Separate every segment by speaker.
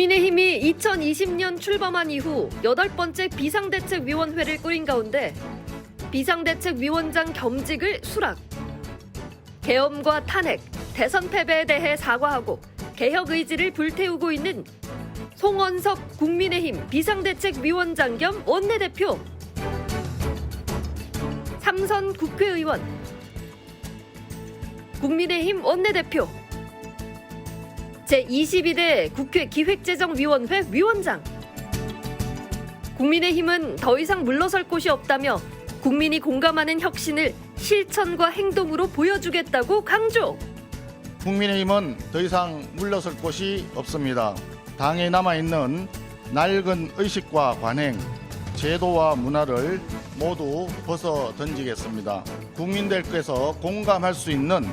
Speaker 1: 국민의힘이 2020년 출범한 이후 8번째 비상대책위원회를 꾸린 가운데 비상대책위원장 겸직을 수락. 계엄과 탄핵, 대선 패배에 대해 사과하고 개혁 의지를 불태우고 있는 송원석 국민의힘 비상대책위원장 겸 원내대표. 삼선 국회의원. 국민의힘 원내대표. 제22대 국회 기획재정위원회 위원장. 국민의힘은 더 이상 물러설 곳이 없다며 국민이 공감하는 혁신을 실천과 행동으로 보여주겠다고 강조.
Speaker 2: 국민의힘은 더 이상 물러설 곳이 없습니다. 당에 남아있는 낡은 의식과 관행, 제도와 문화를 모두 벗어 던지겠습니다. 국민들께서 공감할 수 있는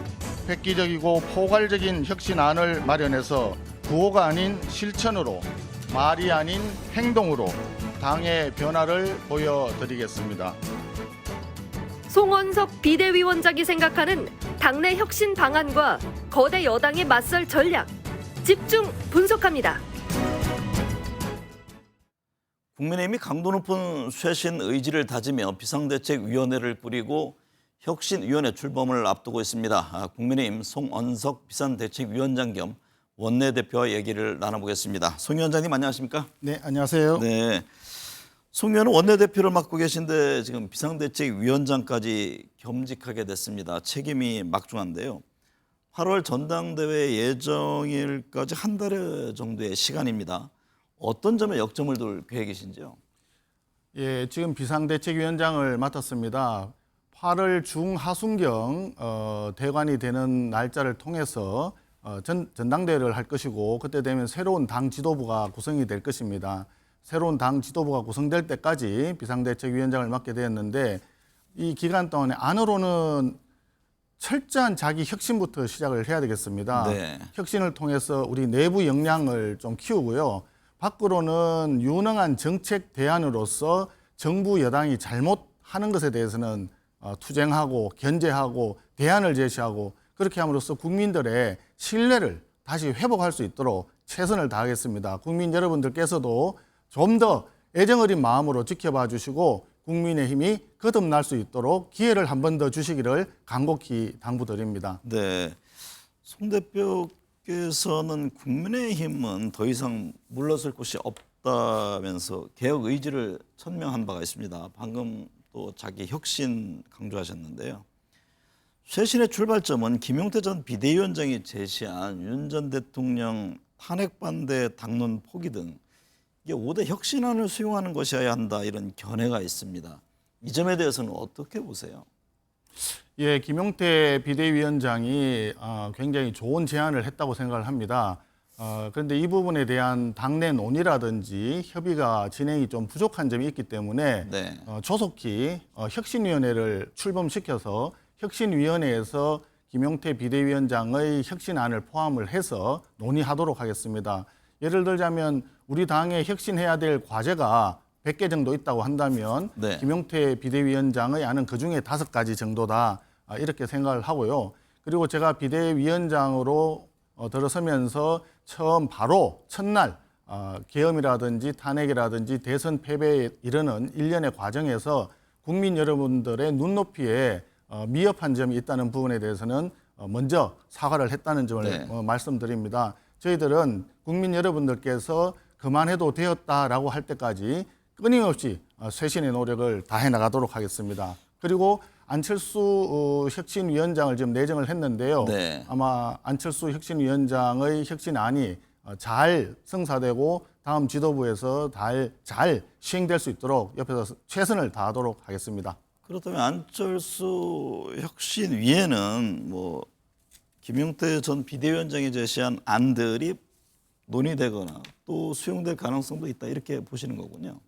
Speaker 2: 획기적이고 포괄적인 혁신안을 마련해서 구호가 아닌 실천으로, 말이 아닌 행동으로 당의 변화를 보여드리겠습니다.
Speaker 1: 송원석 비대위원장이 생각하는 당내 혁신 방안과 거대 여당의 맞설 전략, 집중 분석합니다.
Speaker 3: 국민의힘이 강도 높은 쇄신 의지를 다지며 비상대책위원회를 꾸리고 혁신위원회 출범을 앞두고 있습니다. 국민의힘 송원석 비상대책위원장 겸 원내대표와 얘기를 나눠보겠습니다. 송 위원장님 안녕하십니까?
Speaker 2: 네, 안녕하세요.
Speaker 3: 네, 송 의원은 원내대표를 맡고 계신데 지금 비상대책위원장까지 겸직하게 됐습니다. 책임이 막중한데요. 8월 전당대회 예정일까지 한 달 정도의 시간입니다. 어떤 점에 역점을 둘 계획이신지요?
Speaker 2: 예, 지금 비상대책위원장을 맡았습니다. 8월 중하순경 대관이 되는 날짜를 통해서 전당대회를 할 것이고, 그때 되면 새로운 당 지도부가 구성이 될 것입니다. 새로운 당 지도부가 구성될 때까지 비상대책위원장을 맡게 되었는데, 이 기간 동안에 안으로는 철저한 자기 혁신부터 시작을 해야 되겠습니다.
Speaker 3: 네.
Speaker 2: 혁신을 통해서 우리 내부 역량을 좀 키우고요. 밖으로는 유능한 정책 대안으로서 정부 여당이 잘못하는 것에 대해서는 투쟁하고 견제하고 대안을 제시하고, 그렇게 함으로써 국민들의 신뢰를 다시 회복할 수 있도록 최선을 다하겠습니다. 국민 여러분들께서도 좀 더 애정어린 마음으로 지켜봐 주시고 국민의힘이 거듭날 수 있도록 기회를 한 번 더 주시기를 간곡히 당부드립니다.
Speaker 3: 네, 송 대표께서는 국민의힘은 더 이상 물러설 곳이 없다면서 개혁 의지를 천명한 바가 있습니다. 방금 또 자기 혁신 강조하셨는데요. 쇄신의 출발점은 김용태 전 비대위원장이 제시한 윤 전 대통령 탄핵 반대 당론 포기 등 이게 5대 혁신안을 수용하는 것이어야 한다, 이런 견해가 있습니다. 이 점에 대해서는 어떻게 보세요?
Speaker 2: 예, 김용태 비대위원장이 굉장히 좋은 제안을 했다고 생각을 합니다. 그런데 이 부분에 대한 당내 논의라든지 협의가 진행이 좀 부족한 점이 있기 때문에
Speaker 3: 네.
Speaker 2: 조속히 혁신위원회를 출범시켜서 혁신위원회에서 김용태 비대위원장의 혁신안을 포함을 해서 논의하도록 하겠습니다. 예를 들자면 우리 당에 혁신해야 될 과제가 100개 정도 있다고 한다면
Speaker 3: 네.
Speaker 2: 김용태 비대위원장의 안은 그중에 5가지 정도다, 이렇게 생각을 하고요. 그리고 제가 비대위원장으로 들어서면서 처음 바로 첫날 계엄이라든지 탄핵이라든지 대선 패배에 이르는 일련의 과정에서 국민 여러분들의 눈높이에 미흡한 점이 있다는 부분에 대해서는 먼저 사과를 했다는 점을
Speaker 3: 네.
Speaker 2: 말씀드립니다. 저희들은 국민 여러분들께서 그만해도 되었다라고 할 때까지 끊임없이 쇄신의 노력을 다해 나가도록 하겠습니다. 그리고 안철수 혁신위원장을 지금 내정을 했는데요.
Speaker 3: 네.
Speaker 2: 아마 안철수 혁신위원장의 혁신안이 잘 성사되고 다음 지도부에서 잘 시행될 수 있도록 옆에서 최선을 다하도록 하겠습니다.
Speaker 3: 그렇다면 안철수 혁신위에는 뭐 김용태 전 비대위원장이 제시한 안들이 논의되거나 또 수용될 가능성도 있다, 이렇게 보시는 거군요.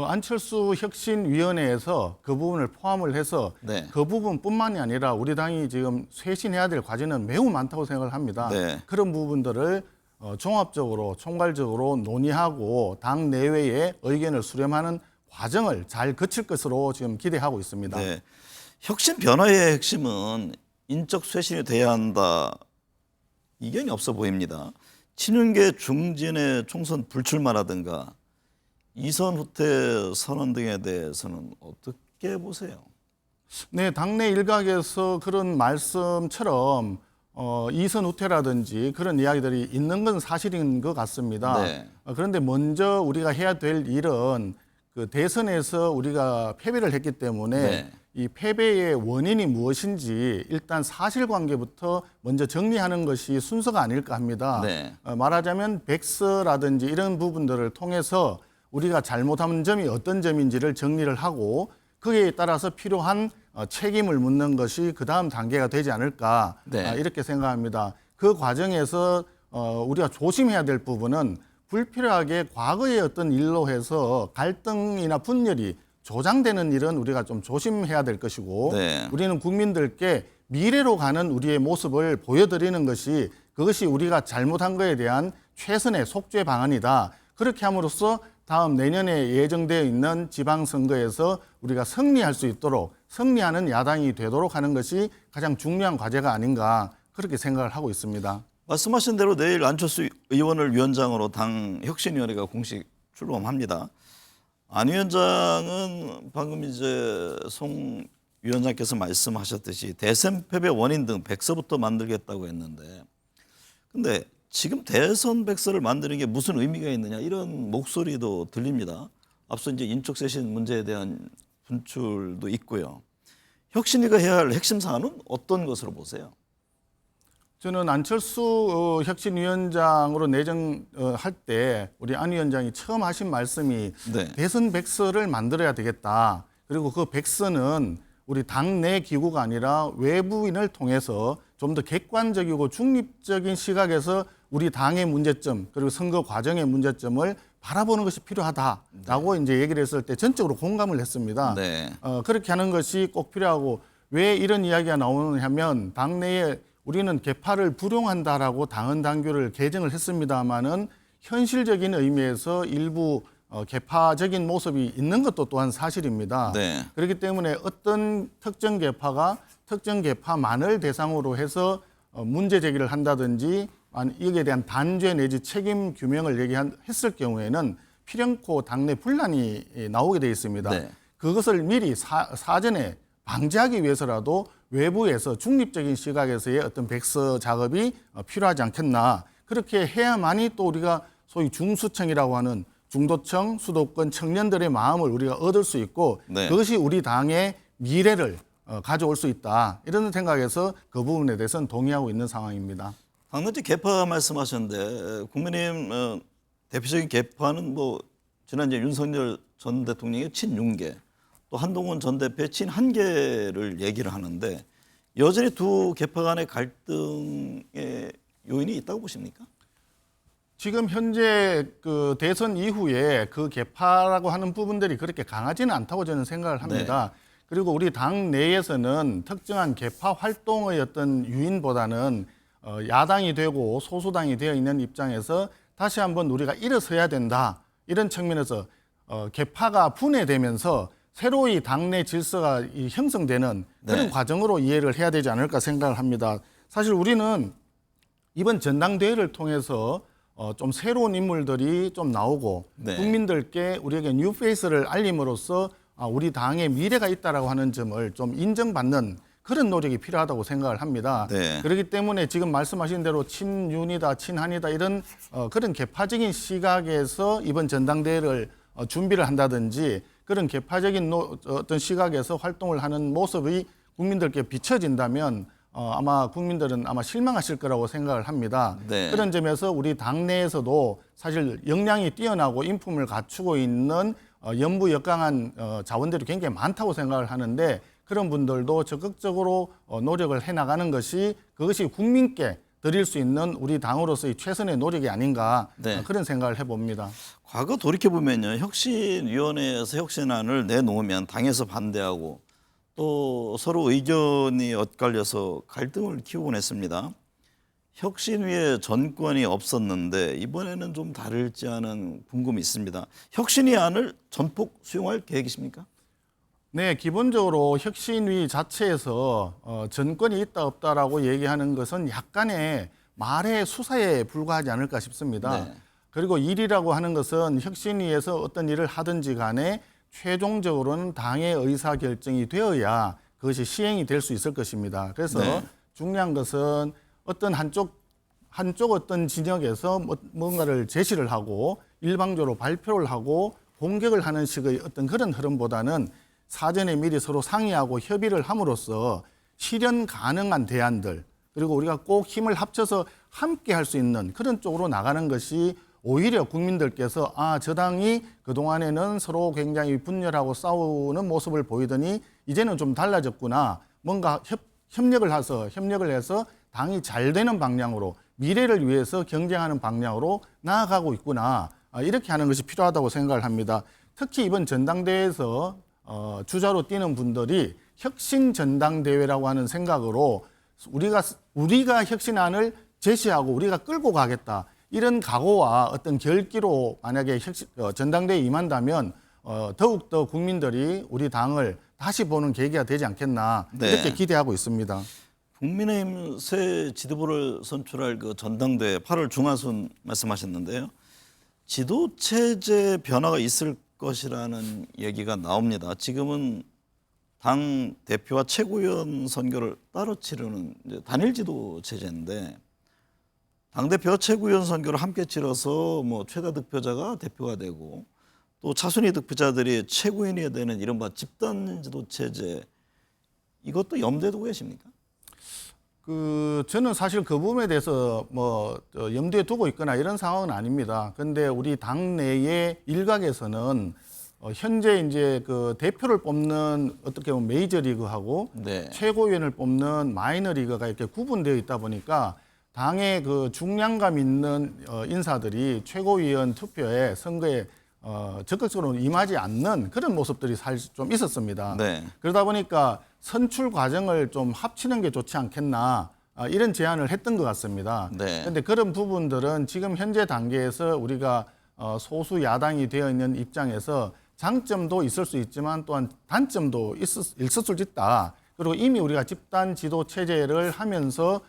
Speaker 2: 안철수 혁신위원회에서 그 부분을 포함을 해서
Speaker 3: 네.
Speaker 2: 그 부분뿐만이 아니라 우리 당이 지금 쇄신해야 될 과제는 매우 많다고 생각을 합니다.
Speaker 3: 네.
Speaker 2: 그런 부분들을 종합적으로 총괄적으로 논의하고 당 내외의 의견을 수렴하는 과정을 잘 거칠 것으로 지금 기대하고 있습니다.
Speaker 3: 네. 혁신 변화의 핵심은 인적 쇄신이 돼야 한다, 이견이 없어 보입니다. 친윤계 중진의 총선 불출마라든가 이선 후퇴 선언 등에 대해서는 어떻게 보세요?
Speaker 2: 네, 당내 일각에서 그런 말씀처럼 이선 후퇴라든지 그런 이야기들이 있는 건 사실인 것 같습니다.
Speaker 3: 네.
Speaker 2: 그런데 먼저 우리가 해야 될 일은 그 대선에서 우리가 패배를 했기 때문에
Speaker 3: 네.
Speaker 2: 이 패배의 원인이 무엇인지 일단 사실관계부터 먼저 정리하는 것이 순서가 아닐까 합니다.
Speaker 3: 네.
Speaker 2: 말하자면 백서라든지 이런 부분들을 통해서 우리가 잘못한 점이 어떤 점인지를 정리를 하고 거기에 따라서 필요한 책임을 묻는 것이 그 다음 단계가 되지 않을까
Speaker 3: 네.
Speaker 2: 이렇게 생각합니다. 그 과정에서 우리가 조심해야 될 부분은 불필요하게 과거의 어떤 일로 해서 갈등이나 분열이 조장되는 일은 우리가 좀 조심해야 될 것이고
Speaker 3: 네.
Speaker 2: 우리는 국민들께 미래로 가는 우리의 모습을 보여드리는 것이 그것이 우리가 잘못한 것에 대한 최선의 속죄 방안이다. 그렇게 함으로써 다음 내년에 예정되어 있는 지방선거에서 우리가 승리할 수 있도록 승리하는 야당이 되도록 하는 것이 가장 중요한 과제가 아닌가 그렇게 생각을 하고 있습니다.
Speaker 3: 말씀하신 대로 내일 안철수 의원을 위원장으로 당 혁신위원회가 공식 출범합니다. 안 위원장은 방금 이제 송 위원장께서 말씀하셨듯이 대선 패배 원인 등 백서부터 만들겠다고 했는데 근데 지금 대선 백서를 만드는 게 무슨 의미가 있느냐 이런 목소리도 들립니다. 앞서 이제 인적쇄신 문제에 대한 분출도 있고요. 혁신위가 해야 할 핵심 사안은 어떤 것으로 보세요?
Speaker 2: 저는 안철수 혁신위원장으로 내정할 때 우리 안 위원장이 처음 하신 말씀이
Speaker 3: 네.
Speaker 2: 대선 백서를 만들어야 되겠다. 그리고 그 백서는 우리 당내 기구가 아니라 외부인을 통해서 좀 더 객관적이고 중립적인 시각에서 우리 당의 문제점 그리고 선거 과정의 문제점을 바라보는 것이 필요하다라고 이제 얘기를 했을 때 전적으로 공감을 했습니다.
Speaker 3: 네.
Speaker 2: 그렇게 하는 것이 꼭 필요하고 왜 이런 이야기가 나오느냐 하면 당내에 우리는 개파를 불용한다라고 당헌 당규를 개정을 했습니다마는 현실적인 의미에서 일부 개파적인 모습이 있는 것도 또한 사실입니다.
Speaker 3: 네.
Speaker 2: 그렇기 때문에 어떤 특정 개파가 특정 개파만을 대상으로 해서 문제 제기를 한다든지 여기에 대한 단죄 내지 책임 규명을 얘기했을 경우에는 필연코 당내 분란이 나오게 돼 있습니다.
Speaker 3: 네.
Speaker 2: 그것을 미리 사전에 방지하기 위해서라도 외부에서 중립적인 시각에서의 어떤 백서 작업이 필요하지 않겠나. 그렇게 해야만이 또 우리가 소위 중수청이라고 하는 중도층, 수도권 청년들의 마음을 우리가 얻을 수 있고
Speaker 3: 네.
Speaker 2: 그것이 우리 당의 미래를 가져올 수 있다. 이런 생각에서 그 부분에 대해서는 동의하고 있는 상황입니다.
Speaker 3: 당내제 개파 말씀하셨는데 국민의힘 대표적인 개파는 뭐 지난 이제 윤석열 전 대통령의 친윤계 또 한동훈 전 대표의 친한계를 얘기를 하는데 여전히 두 개파 간의 갈등의 요인이 있다고 보십니까?
Speaker 2: 지금 현재 그 대선 이후에 그 개파라고 하는 부분들이 그렇게 강하지는 않다고 저는 생각을 합니다. 그리고 우리 당 내에서는 특정한 개파 활동의 어떤 유인보다는 야당이 되고 소수당이 되어 있는 입장에서 다시 한번 우리가 일어서야 된다. 이런 측면에서 개파가 분해되면서 새로이 당내 질서가 형성되는 그런
Speaker 3: 네.
Speaker 2: 과정으로 이해를 해야 되지 않을까 생각을 합니다. 사실 우리는 이번 전당대회를 통해서 좀 새로운 인물들이 좀 나오고
Speaker 3: 네.
Speaker 2: 국민들께 우리에게 뉴페이스를 알림으로써 우리 당의 미래가 있다라고 하는 점을 좀 인정받는 그런 노력이 필요하다고 생각을 합니다.
Speaker 3: 네.
Speaker 2: 그렇기 때문에 지금 말씀하신 대로 친윤이다, 친한이다 이런 그런 개파적인 시각에서 이번 전당대회를 준비를 한다든지 그런 개파적인 어떤 시각에서 활동을 하는 모습이 국민들께 비춰진다면 아마 국민들은 아마 실망하실 거라고 생각을 합니다.
Speaker 3: 네.
Speaker 2: 그런 점에서 우리 당내에서도 사실 역량이 뛰어나고 인품을 갖추고 있는 연부역강한 자원들이 굉장히 많다고 생각을 하는데 그런 분들도 적극적으로 노력을 해나가는 것이 그것이 국민께 드릴 수 있는 우리 당으로서의 최선의 노력이 아닌가
Speaker 3: 네.
Speaker 2: 그런 생각을 해봅니다.
Speaker 3: 과거 돌이켜보면요. 혁신위원회에서 혁신안을 내놓으면 당에서 반대하고 또 서로 의견이 엇갈려서 갈등을 키우곤 했습니다. 혁신위에 전권이 없었는데 이번에는 좀 다를지 하는 궁금이 있습니다. 혁신위 안을 전폭 수용할 계획이십니까?
Speaker 2: 네, 기본적으로 혁신위 자체에서 전권이 있다 없다라고 얘기하는 것은 약간의 말의 수사에 불과하지 않을까 싶습니다.
Speaker 3: 네.
Speaker 2: 그리고 일이라고 하는 것은 혁신위에서 어떤 일을 하든지 간에 최종적으로는 당의 의사 결정이 되어야 그것이 시행이 될 수 있을 것입니다. 그래서
Speaker 3: 네.
Speaker 2: 중요한 것은 어떤 한쪽 어떤 진영에서 뭔가를 제시를 하고 일방적으로 발표를 하고 공격을 하는 식의 어떤 그런 흐름보다는 사전에 미리 서로 상의하고 협의를 함으로써 실현 가능한 대안들 그리고 우리가 꼭 힘을 합쳐서 함께 할 수 있는 그런 쪽으로 나가는 것이 오히려 국민들께서 저 당이 그동안에는 서로 굉장히 분열하고 싸우는 모습을 보이더니 이제는 좀 달라졌구나. 뭔가 협력을 해서 당이 잘 되는 방향으로 미래를 위해서 경쟁하는 방향으로 나아가고 있구나. 이렇게 하는 것이 필요하다고 생각을 합니다. 특히 이번 전당대회에서 주자로 뛰는 분들이 혁신 전당대회라고 하는 생각으로 우리가 혁신안을 제시하고 우리가 끌고 가겠다. 이런 각오와 어떤 결기로 만약에 전당대회에 임한다면 더욱더 국민들이 우리 당을 다시 보는 계기가 되지 않겠나
Speaker 3: 네.
Speaker 2: 이렇게 기대하고 있습니다.
Speaker 3: 국민의힘 새 지도부를 선출할 그 전당대회 8월 중하순 말씀하셨는데요. 지도 체제 변화가 있을 것이라는 얘기가 나옵니다. 지금은 당 대표와 최고위원 선거를 따로 치르는 이제 단일 지도 체제인데 당 대표와 최고위원 선거를 함께 치러서 뭐 최다 득표자가 대표가 되고 또 차순위 득표자들이 최고위원이 되는 이른바 집단 지도 체제 이것도 염두에 두고 계십니까?
Speaker 2: 저는 사실 그 부분에 대해서 염두에 두고 있거나 이런 상황은 아닙니다. 근데 우리 당내의 일각에서는 현재 이제 그 대표를 뽑는 어떻게 보면 메이저리그하고
Speaker 3: 네.
Speaker 2: 최고위원을 뽑는 마이너리그가 이렇게 구분되어 있다 보니까 당의 그 중량감 있는 인사들이 최고위원 투표에 선거에 적극적으로 임하지 않는 그런 모습들이 사실 좀 있었습니다.
Speaker 3: 네.
Speaker 2: 그러다 보니까 선출 과정을 좀 합치는 게 좋지 않겠나 이런 제안을 했던 것 같습니다.
Speaker 3: 네.
Speaker 2: 그런데 그런 부분들은 지금 현재 단계에서 우리가 소수 야당이 되어 있는 입장에서 장점도 있을 수 있지만 또한 단점도 있을 수 있다. 그리고 이미 우리가 집단 지도 체제를 하면서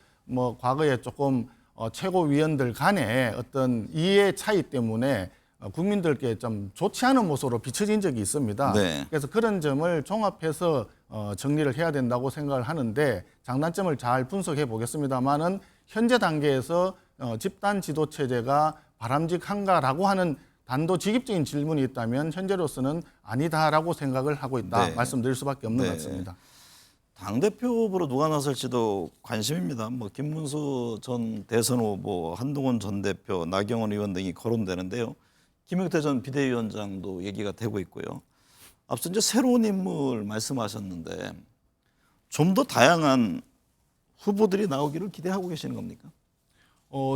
Speaker 2: 과거에 조금 최고위원들 간의 어떤 이해 차이 때문에 국민들께 좀 좋지 않은 모습으로 비춰진 적이 있습니다.
Speaker 3: 네.
Speaker 2: 그래서 그런 점을 종합해서 정리를 해야 된다고 생각을 하는데 장단점을 잘 분석해 보겠습니다만은 현재 단계에서 집단 지도 체제가 바람직한가라고 하는 단도직입적인 질문이 있다면 현재로서는 아니다라고 생각을 하고 있다.
Speaker 3: 네.
Speaker 2: 말씀드릴 수밖에 없는
Speaker 3: 네.
Speaker 2: 것 같습니다.
Speaker 3: 당대표 후보로 누가 나설지도 관심입니다. 김문수 전 대선 후보, 한동훈 전 대표, 나경원 의원 등이 거론되는데요. 김용태 전 비대위원장도 얘기가 되고 있고요. 앞서 이제 새로운 인물 말씀하셨는데 좀 더 다양한 후보들이 나오기를 기대하고 계시는 겁니까?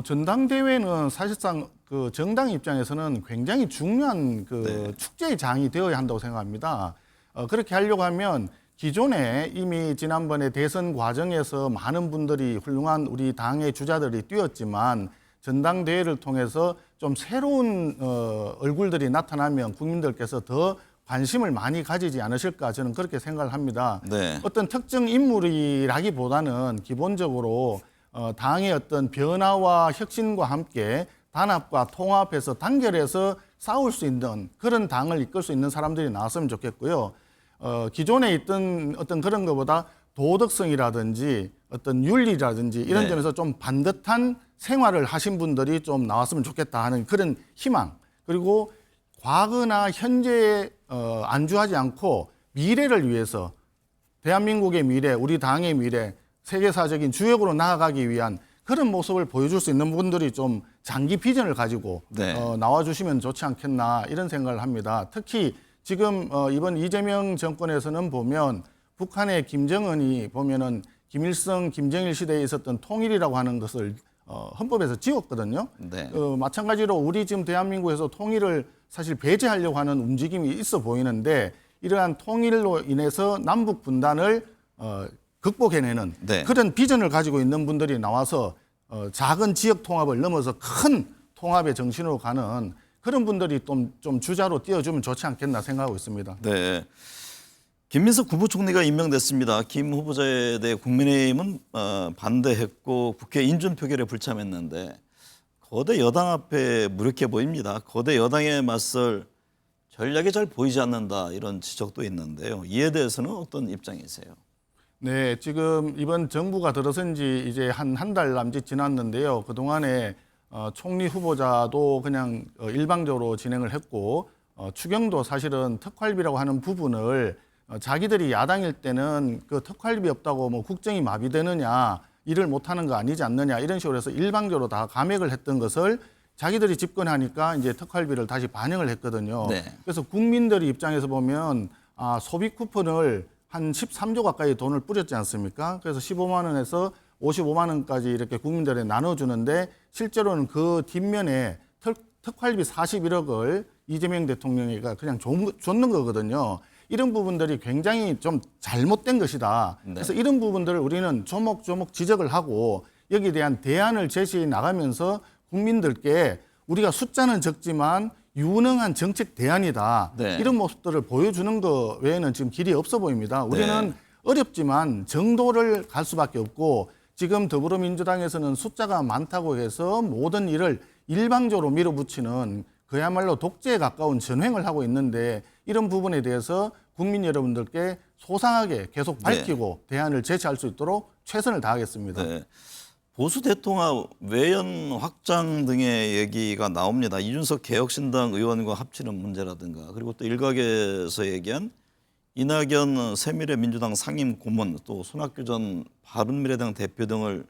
Speaker 2: 전당대회는 사실상 그 정당 입장에서는 굉장히 중요한
Speaker 3: 네.
Speaker 2: 축제의 장이 되어야 한다고 생각합니다. 그렇게 하려고 하면 기존에 이미 지난번에 대선 과정에서 많은 분들이 훌륭한 우리 당의 주자들이 뛰었지만 전당대회를 통해서 좀 새로운 얼굴들이 나타나면 국민들께서 더 관심을 많이 가지지 않으실까 저는 그렇게 생각을 합니다.
Speaker 3: 네.
Speaker 2: 어떤 특정 인물이라기보다는 기본적으로 당의 어떤 변화와 혁신과 함께 단합과 통합해서 단결해서 싸울 수 있는 그런 당을 이끌 수 있는 사람들이 나왔으면 좋겠고요. 기존에 있던 어떤 그런 것보다 도덕성이라든지 어떤 윤리라든지 이런
Speaker 3: 네.
Speaker 2: 점에서 좀 반듯한 생활을 하신 분들이 좀 나왔으면 좋겠다 하는 그런 희망. 그리고 과거나 현재에 안주하지 않고 미래를 위해서 대한민국의 미래, 우리 당의 미래, 세계사적인 주역으로 나아가기 위한 그런 모습을 보여줄 수 있는 분들이 좀 장기 비전을 가지고
Speaker 3: 네.
Speaker 2: 나와주시면 좋지 않겠나 이런 생각을 합니다. 특히 지금 이번 이재명 정권에서는 보면 북한의 김정은이 보면은 김일성, 김정일 시대에 있었던 통일이라고 하는 것을 헌법에서 지웠거든요.
Speaker 3: 네.
Speaker 2: 마찬가지로 우리 지금 대한민국에서 통일을 사실 배제하려고 하는 움직임이 있어 보이는데 이러한 통일로 인해서 남북 분단을 극복해내는
Speaker 3: 네.
Speaker 2: 그런 비전을 가지고 있는 분들이 나와서 작은 지역 통합을 넘어서 큰 통합의 정신으로 가는 그런 분들이 좀 주자로 띄워주면 좋지 않겠나 생각하고 있습니다.
Speaker 3: 네. 김민석 국무총리가 임명됐습니다. 김 후보자에 대해 국민의힘은 반대했고 국회 인준 표결에 불참했는데 거대 여당 앞에 무력해 보입니다. 거대 여당에 맞설 전략이 잘 보이지 않는다 이런 지적도 있는데요. 이에 대해서는 어떤 입장이세요?
Speaker 2: 네, 지금 이번 정부가 들어선 지 이제 한 달 남짓 지났는데요. 그동안에 총리 후보자도 그냥 일방적으로 진행을 했고 추경도 사실은 특활비라고 하는 부분을 자기들이 야당일 때는 그 특활비 없다고 뭐 국정이 마비되느냐 일을 못하는 거 아니지 않느냐 이런 식으로 해서 일방적으로 다 감액을 했던 것을 자기들이 집권하니까 이제 특활비를 다시 반영을 했거든요.
Speaker 3: 네.
Speaker 2: 그래서 국민들의 입장에서 보면 소비 쿠폰을 한 13조 가까이 돈을 뿌렸지 않습니까? 그래서 15만 원에서 55만 원까지 이렇게 국민들에 나눠주는데 실제로는 그 뒷면에 특활비 41억을 이재명 대통령이가 그냥 줬는 거거든요. 이런 부분들이 굉장히 좀 잘못된 것이다.
Speaker 3: 네.
Speaker 2: 그래서 이런 부분들을 우리는 조목조목 지적을 하고 여기에 대한 대안을 제시해 나가면서 국민들께 우리가 숫자는 적지만 유능한 정책 대안이다.
Speaker 3: 네.
Speaker 2: 이런 모습들을 보여주는 것 외에는 지금 길이 없어 보입니다. 우리는
Speaker 3: 네.
Speaker 2: 어렵지만 정도를 갈 수밖에 없고 지금 더불어민주당에서는 숫자가 많다고 해서 모든 일을 일방적으로 밀어붙이는 그야말로 독재에 가까운 전횡을 하고 있는데 이런 부분에 대해서 국민 여러분들께 소상하게 계속 밝히고 대안을 제시할 수 있도록 최선을 다하겠습니다.
Speaker 3: 네. 보수 대통합 외연 확장 등의 얘기가 나옵니다. 이준석 개혁신당 의원과 합치는 문제라든가 그리고 또 일각에서 얘기한 이낙연 새미래민주당 상임 고문 또 손학규 전 바른미래당 대표 등을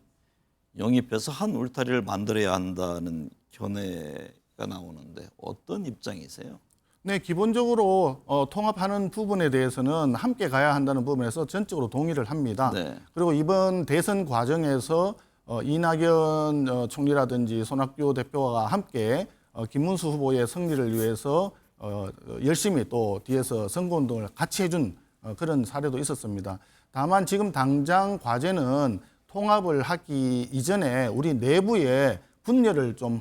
Speaker 3: 영입해서 한 울타리를 만들어야 한다는 견해가 나오는데 어떤 입장이세요?
Speaker 2: 네, 기본적으로 통합하는 부분에 대해서는 함께 가야 한다는 부분에서 전적으로 동의를 합니다.
Speaker 3: 네.
Speaker 2: 그리고 이번 대선 과정에서 이낙연 총리라든지 손학규 대표와 함께 김문수 후보의 승리를 위해서 열심히 또 뒤에서 선거운동을 같이 해준 그런 사례도 있었습니다. 다만 지금 당장 과제는 통합을 하기 이전에 우리 내부의 분열을 좀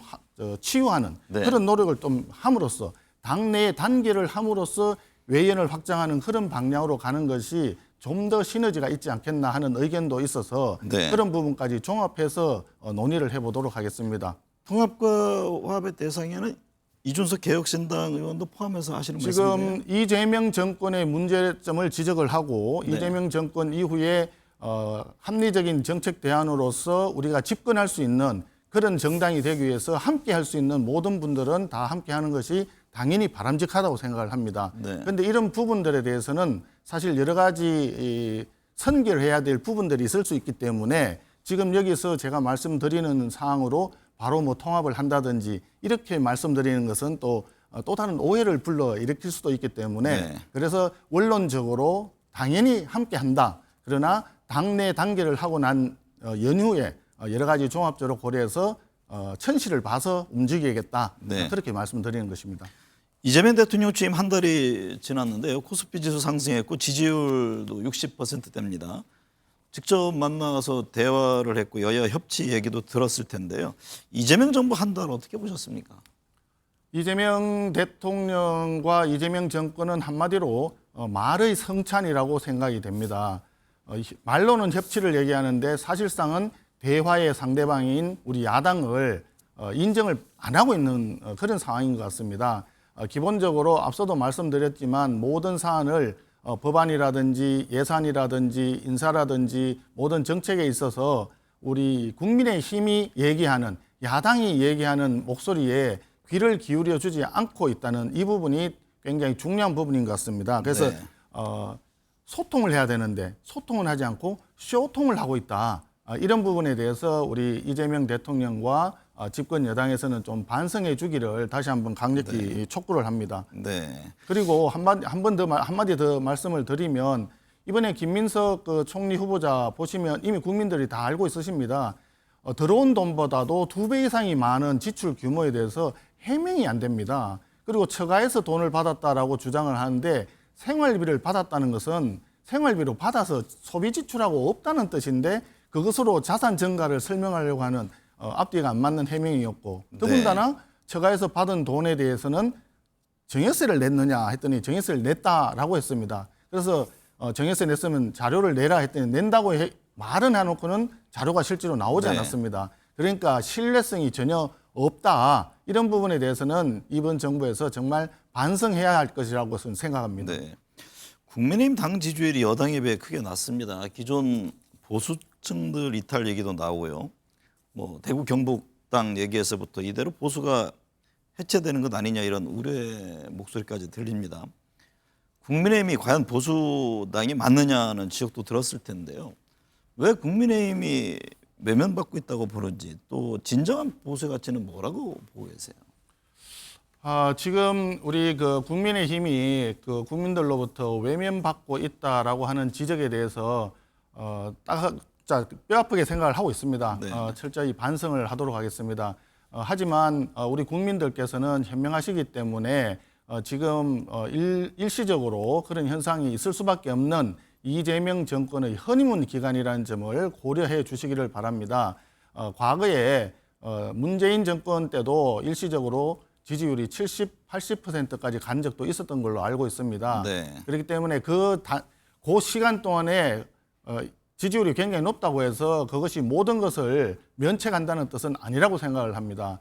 Speaker 2: 치유하는
Speaker 3: 네.
Speaker 2: 그런 노력을 좀 함으로써 당내의 단계를 함으로써 외연을 확장하는 그런 방향으로 가는 것이 좀 더 시너지가 있지 않겠나 하는 의견도 있어서
Speaker 3: 네.
Speaker 2: 그런 부분까지 종합해서 논의를 해보도록 하겠습니다.
Speaker 3: 통합과 화합의 대상에는 이준석 개혁신당 의원도 포함해서 하시는 말씀이세요?
Speaker 2: 지금 이재명 정권의 문제점을 지적을 하고
Speaker 3: 네.
Speaker 2: 이재명 정권 이후에 합리적인 정책 대안으로서 우리가 집권할 수 있는 그런 정당이 되기 위해서 함께 할 수 있는 모든 분들은 다 함께 하는 것이 당연히 바람직하다고 생각을 합니다.
Speaker 3: 네.
Speaker 2: 그런데 이런 부분들에 대해서는 사실 여러 가지 선결해야 될 부분들이 있을 수 있기 때문에 지금 여기서 제가 말씀드리는 사항으로 바로 뭐 통합을 한다든지 이렇게 말씀드리는 것은 또 다른 오해를 불러 일으킬 수도 있기 때문에
Speaker 3: 네.
Speaker 2: 그래서 원론적으로 당연히 함께 한다. 그러나 당내 단계를 하고 난 연후에 여러 가지 종합적으로 고려해서 천시를 봐서 움직이겠다.
Speaker 3: 네.
Speaker 2: 그렇게 말씀드리는 것입니다.
Speaker 3: 이재명 대통령 취임 한 달이 지났는데요. 코스피 지수 상승했고 지지율도 60%대입니다. 직접 만나서 대화를 했고 여야 협치 얘기도 들었을 텐데요. 이재명 정부 한 달 어떻게 보셨습니까?
Speaker 2: 이재명 대통령과 이재명 정권은 한마디로 말의 성찬이라고 생각이 됩니다. 말로는 협치를 얘기하는데 사실상은 대화의 상대방인 우리 야당을 인정을 안 하고 있는 그런 상황인 것 같습니다. 기본적으로 앞서도 말씀드렸지만 모든 사안을 법안이라든지 예산이라든지 인사라든지 모든 정책에 있어서 우리 국민의힘이 얘기하는 야당이 얘기하는 목소리에 귀를 기울여 주지 않고 있다는 이 부분이 굉장히 중요한 부분인 것 같습니다. 그래서
Speaker 3: 네.
Speaker 2: 소통을 해야 되는데 소통을 하지 않고 쇼통을 하고 있다. 이런 부분에 대해서 우리 이재명 대통령과 집권 여당에서는 좀 반성해 주기를 다시 한번 강력히 촉구를 합니다.
Speaker 3: 네.
Speaker 2: 그리고 한마디 더 말씀을 드리면 이번에 김민석 총리 후보자 보시면 이미 국민들이 다 알고 있으십니다. 들어온 돈보다도 2배 이상이 많은 지출 규모에 대해서 해명이 안 됩니다. 그리고 처가에서 돈을 받았다라고 주장을 하는데 생활비를 받았다는 것은 생활비로 받아서 소비 지출하고 없다는 뜻인데 그것으로 자산 증가를 설명하려고 하는 앞뒤가 안 맞는 해명이었고 더군다나 처가에서 받은 돈에 대해서는 정액세를 냈느냐 했더니 정액세를 냈다라고 했습니다. 그래서 정해서 냈으면 자료를 내라 했더니 낸다고 말은 해놓고는 자료가 실제로 나오지
Speaker 3: 네.
Speaker 2: 않았습니다. 그러니까 신뢰성이 전혀 없다. 이런 부분에 대해서는 이번 정부에서 정말 반성해야 할 것이라고 저는 생각합니다.
Speaker 3: 네. 국민의힘 당 지지율이 여당에 비해 크게 낮습니다. 기존 보수층들 이탈 얘기도 나오고요. 뭐 대구 경북당 얘기에서부터 이대로 보수가 해체되는 것 아니냐 이런 우려의 목소리까지 들립니다. 국민의힘이 과연 보수당이 맞느냐는 지적도 들었을 텐데요. 왜 국민의힘이 외면받고 있다고 보는지 또 진정한 보수의 가치는 뭐라고 보고 계세요?
Speaker 2: 지금 우리 그 국민의힘이 그 국민들로부터 외면받고 있다라고 하는 지적에 대해서 딱 뼈아프게 생각을 하고 있습니다.
Speaker 3: 네.
Speaker 2: 철저히 반성을 하도록 하겠습니다. 하지만 우리 국민들께서는 현명하시기 때문에 지금 일시적으로 그런 현상이 있을 수밖에 없는 이재명 정권의 허니문 기간이라는 점을 고려해 주시기를 바랍니다. 과거에 문재인 정권 때도 일시적으로 지지율이 70, 80%까지 간 적도 있었던 걸로 알고 있습니다.
Speaker 3: 네.
Speaker 2: 그렇기 때문에 그 시간 동안에 지지율이 굉장히 높다고 해서 그것이 모든 것을 면책한다는 뜻은 아니라고 생각을 합니다.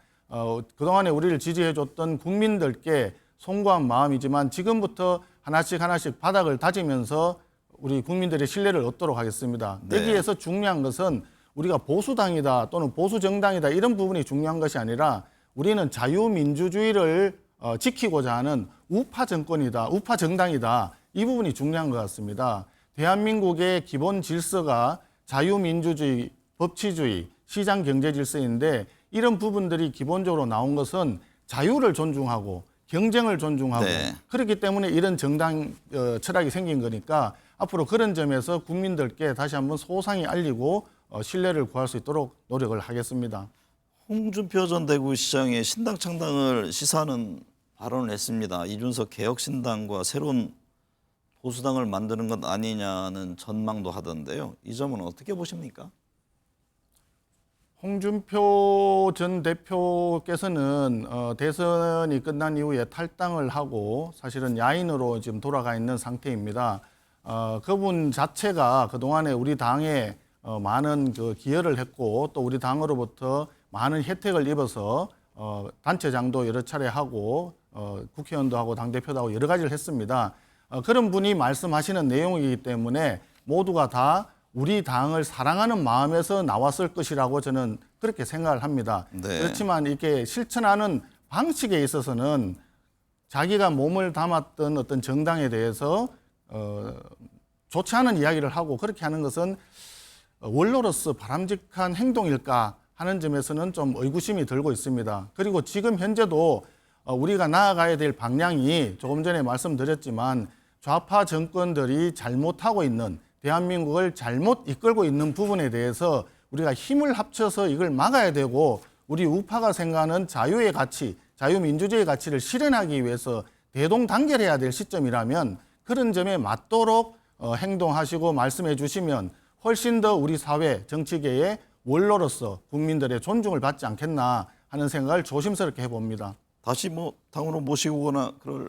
Speaker 2: 그동안에 우리를 지지해줬던 국민들께 송구한 마음이지만 지금부터 하나씩 바닥을 다지면서 우리 국민들의 신뢰를 얻도록 하겠습니다.
Speaker 3: 네.
Speaker 2: 여기에서 중요한 것은 우리가 보수당이다 또는 보수정당이다 이런 부분이 중요한 것이 아니라 우리는 자유민주주의를 지키고자 하는 우파 정권이다, 우파 정당이다. 이 부분이 중요한 것 같습니다. 대한민국의 기본 질서가 자유민주주의, 법치주의, 시장 경제 질서인데 이런 부분들이 기본적으로 나온 것은 자유를 존중하고 경쟁을 존중하고
Speaker 3: 네.
Speaker 2: 그렇기 때문에 이런 정당 철학이 생긴 거니까 앞으로 그런 점에서 국민들께 다시 한번 소상히 알리고 신뢰를 구할 수 있도록 노력을 하겠습니다.
Speaker 3: 홍준표 전 대구시장의 신당 창당을 시사하는 발언을 했습니다. 이준석 개혁신당과 새로운 보수당을 만드는 것 아니냐는 전망도 하던데요. 이 점은 어떻게 보십니까?
Speaker 2: 홍준표 전 대표께서는 대선이 끝난 이후에 탈당을 하고 사실은 야인으로 지금 돌아가 있는 상태입니다. 그분 자체가 그동안에 우리 당에 많은 그 기여를 했고 또 우리 당으로부터 많은 혜택을 입어서 단체장도 여러 차례 하고 국회의원도 하고 당대표도 하고 여러 가지를 했습니다. 그런 분이 말씀하시는 내용이기 때문에 모두가 다 우리 당을 사랑하는 마음에서 나왔을 것이라고 저는 그렇게 생각을 합니다.
Speaker 3: 네.
Speaker 2: 그렇지만 이렇게 실천하는 방식에 있어서는 자기가 몸을 담았던 어떤 정당에 대해서 좋지 않은 이야기를 하고 그렇게 하는 것은 원로로서 바람직한 행동일까 하는 점에서는 좀 의구심이 들고 있습니다. 그리고 지금 현재도 우리가 나아가야 될 방향이 조금 전에 말씀드렸지만 좌파 정권들이 잘못하고 있는 대한민국을 잘못 이끌고 있는 부분에 대해서 우리가 힘을 합쳐서 이걸 막아야 되고 우리 우파가 생각하는 자유의 가치, 자유민주주의의 가치를 실현하기 위해서 대동단결해야 될 시점이라면 그런 점에 맞도록 행동하시고 말씀해 주시면 훨씬 더 우리 사회 정치계의 원로로서 국민들의 존중을 받지 않겠나 하는 생각을 조심스럽게 해봅니다.
Speaker 3: 다시 뭐 당으로 모시고 오거나 그럴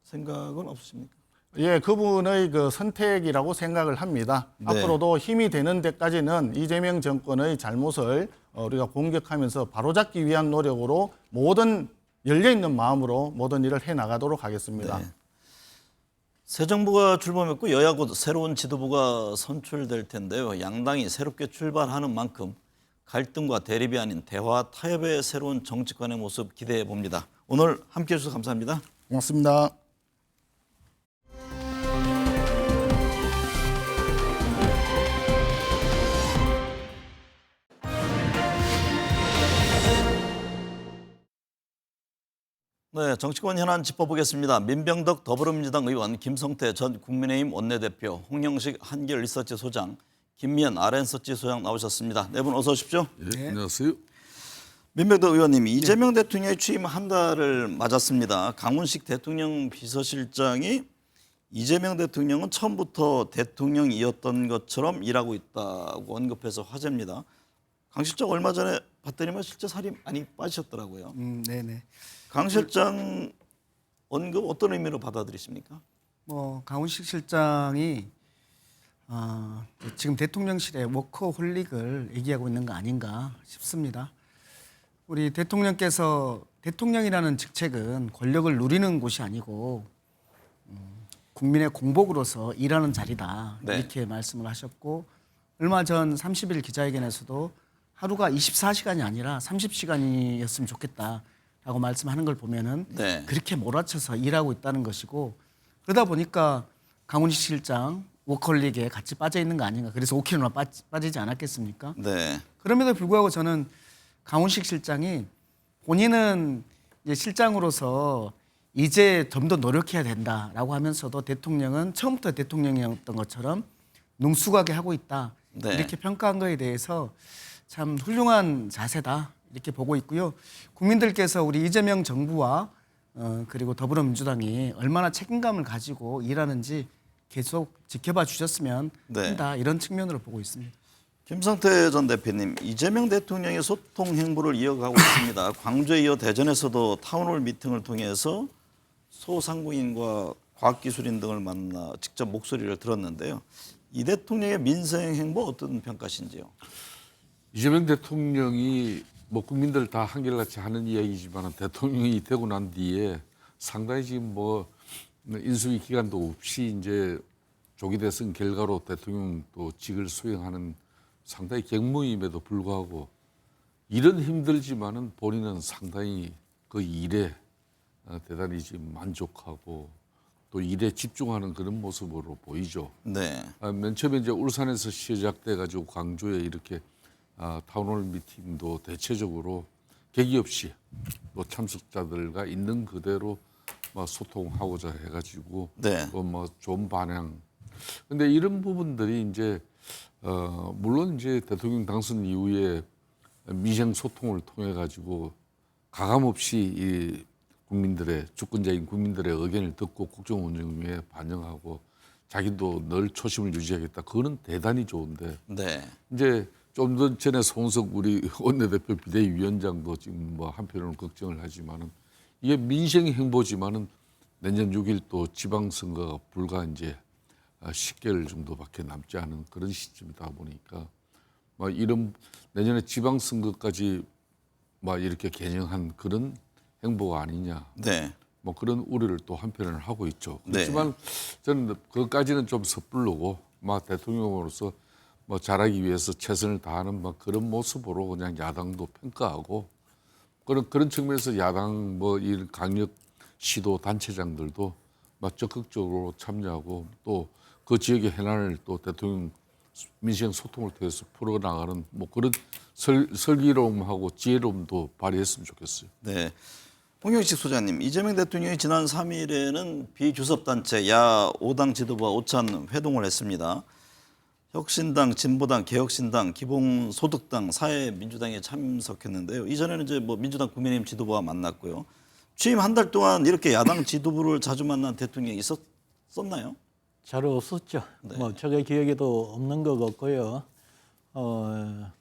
Speaker 3: 생각은 없으십니까?
Speaker 2: 예, 그분의 그 선택이라고 생각을 합니다.
Speaker 3: 네.
Speaker 2: 앞으로도 힘이 되는 데까지는 이재명 정권의 잘못을 우리가 공격하면서 바로잡기 위한 노력으로 모든 열려있는 마음으로 모든 일을 해나가도록 하겠습니다.
Speaker 3: 네. 새 정부가 출범했고 여야 곧 새로운 지도부가 선출될 텐데요. 양당이 새롭게 출발하는 만큼 갈등과 대립이 아닌 대화 타협의 새로운 정치권의 모습 기대해 봅니다. 오늘 함께해 주셔서 감사합니다.
Speaker 2: 고맙습니다.
Speaker 3: 네, 정치권 현안 짚어보겠습니다. 민병덕 더불어민주당 의원, 김성태 전 국민의힘 원내대표, 홍영식 한결 리서치 소장, 김미연 RN서치 소장 나오셨습니다. 네 분 어서 오십시오.
Speaker 4: 네, 안녕하세요.
Speaker 3: 민병덕 의원님, 이재명 대통령이 취임 한 달을 맞았습니다. 강훈식 대통령 비서실장이 이재명 대통령은 처음부터 대통령이었던 것처럼 일하고 있다고 언급해서 화제입니다. 강 실장 얼마 전에 봤더니만 실제 살이 많이 빠지셨더라고요.
Speaker 4: 네네.
Speaker 3: 강 실장 언급 어떤 의미로 받아들이십니까?
Speaker 4: 강훈식 실장이 지금 대통령실의 워커홀릭을 얘기하고 있는 거 아닌가 싶습니다. 우리 대통령께서 대통령이라는 직책은 권력을 누리는 곳이 아니고 국민의 공복으로서 일하는 자리다.
Speaker 3: 네.
Speaker 4: 이렇게 말씀을 하셨고 얼마 전 30일 기자회견에서도 하루가 24시간이 아니라 30시간이었으면 좋겠다라고 말씀하는 걸 보면은
Speaker 3: 네.
Speaker 4: 그렇게 몰아쳐서 일하고 있다는 것이고 그러다 보니까 강훈식 실장 워커홀릭에 같이 빠져 있는 거 아닌가. 그래서 5kg나 빠지지 않았겠습니까?
Speaker 3: 네.
Speaker 4: 그럼에도 불구하고 저는 강훈식 실장이 본인은 이제 실장으로서 이제 좀 더 노력해야 된다라고 하면서도 대통령은 처음부터 대통령이었던 것처럼 능숙하게 하고 있다.
Speaker 3: 네.
Speaker 4: 이렇게 평가한 거에 대해서 참 훌륭한 자세다. 이렇게 보고 있고요. 국민들께서 우리 이재명 정부와 그리고 더불어민주당이 얼마나 책임감을 가지고 일하는지 계속 지켜봐 주셨으면
Speaker 3: 네.
Speaker 4: 한다. 이런 측면으로 보고 있습니다.
Speaker 3: 김성태 전 대표님, 이재명 대통령의 소통 행보를 이어가고 있습니다. 광주에 이어 대전에서도 타운홀 미팅을 통해서 소상공인과 과학기술인 등을 만나 직접 목소리를 들었는데요. 이 대통령의 민생 행보 어떤 평가신지요?
Speaker 5: 이재명 대통령이 뭐 국민들 다 한결같이 하는 이야기지만 대통령이 되고 난 뒤에 상당히 지금 뭐 인수위 기간도 없이 이제 조기 대선 결과로 대통령 또 직을 수행하는 상당히 경무임에도 불구하고 일은 힘들지만은 본인은 상당히 그 일에 대단히 지금 만족하고 또 일에 집중하는 그런 모습으로 보이죠.
Speaker 3: 네.
Speaker 5: 맨 처음에 이제 울산에서 시작돼 가지고 광주에 이렇게 타운홀 미팅도 대체적으로 계기 없이 또 참석자들과 있는 그대로 막 소통하고자 해가지고
Speaker 3: 네.
Speaker 5: 또 뭐 좋은 반향. 근데 이런 부분들이 이제 물론 이제 대통령 당선 이후에 미생 소통을 통해 가지고 가감 없이 이 국민들의 주권자인 국민들의 의견을 듣고 국정 운영에 반영하고 자기도 늘 초심을 유지하겠다. 그거는 대단히 좋은데
Speaker 3: 네.
Speaker 5: 이제 좀 더 전에 손석 우리 원내대표 비대위원장도 지금 뭐 한편으로는 걱정을 하지만은 이게 민생 행보지만은 내년 6일 또 지방선거가 불과 이제 10개월 정도밖에 남지 않은 그런 시점이다 보니까 막 이런 내년에 지방선거까지 막 이렇게 겨냥한 그런 행보가 아니냐.
Speaker 3: 네.
Speaker 5: 뭐 그런 우려를 또 한편으로는 하고 있죠.
Speaker 3: 네.
Speaker 5: 그렇지만 저는 그것까지는 좀 섣부르고 막 대통령으로서 뭐 잘하기 위해서 최선을 다하는 막 그런 모습으로 그냥 야당도 평가하고 그런 측면에서 야당 뭐 이 강력 시도 단체장들도 막 적극적으로 참여하고 또 그 지역의 해난을 또 대통령 민생 소통을 통해서 풀어나가는 뭐 그런 설기로움하고 지혜로움도 발휘했으면 좋겠어요.
Speaker 3: 네. 홍영식 소장님, 이재명 대통령이 지난 3일에는 비주섭단체 야 5당 지도부와 오찬 회동을 했습니다. 혁신당, 진보당, 개혁신당, 기본소득당, 사회민주당에 참석했는데요. 이전에는 이제 뭐 민주당, 국민의힘 지도부와 만났고요. 취임 한 달 동안 이렇게 야당 지도부를 자주 만난 대통령이 있었나요?
Speaker 6: 잘 없었죠. 뭐 제가 기억에도 없는 것 같고요.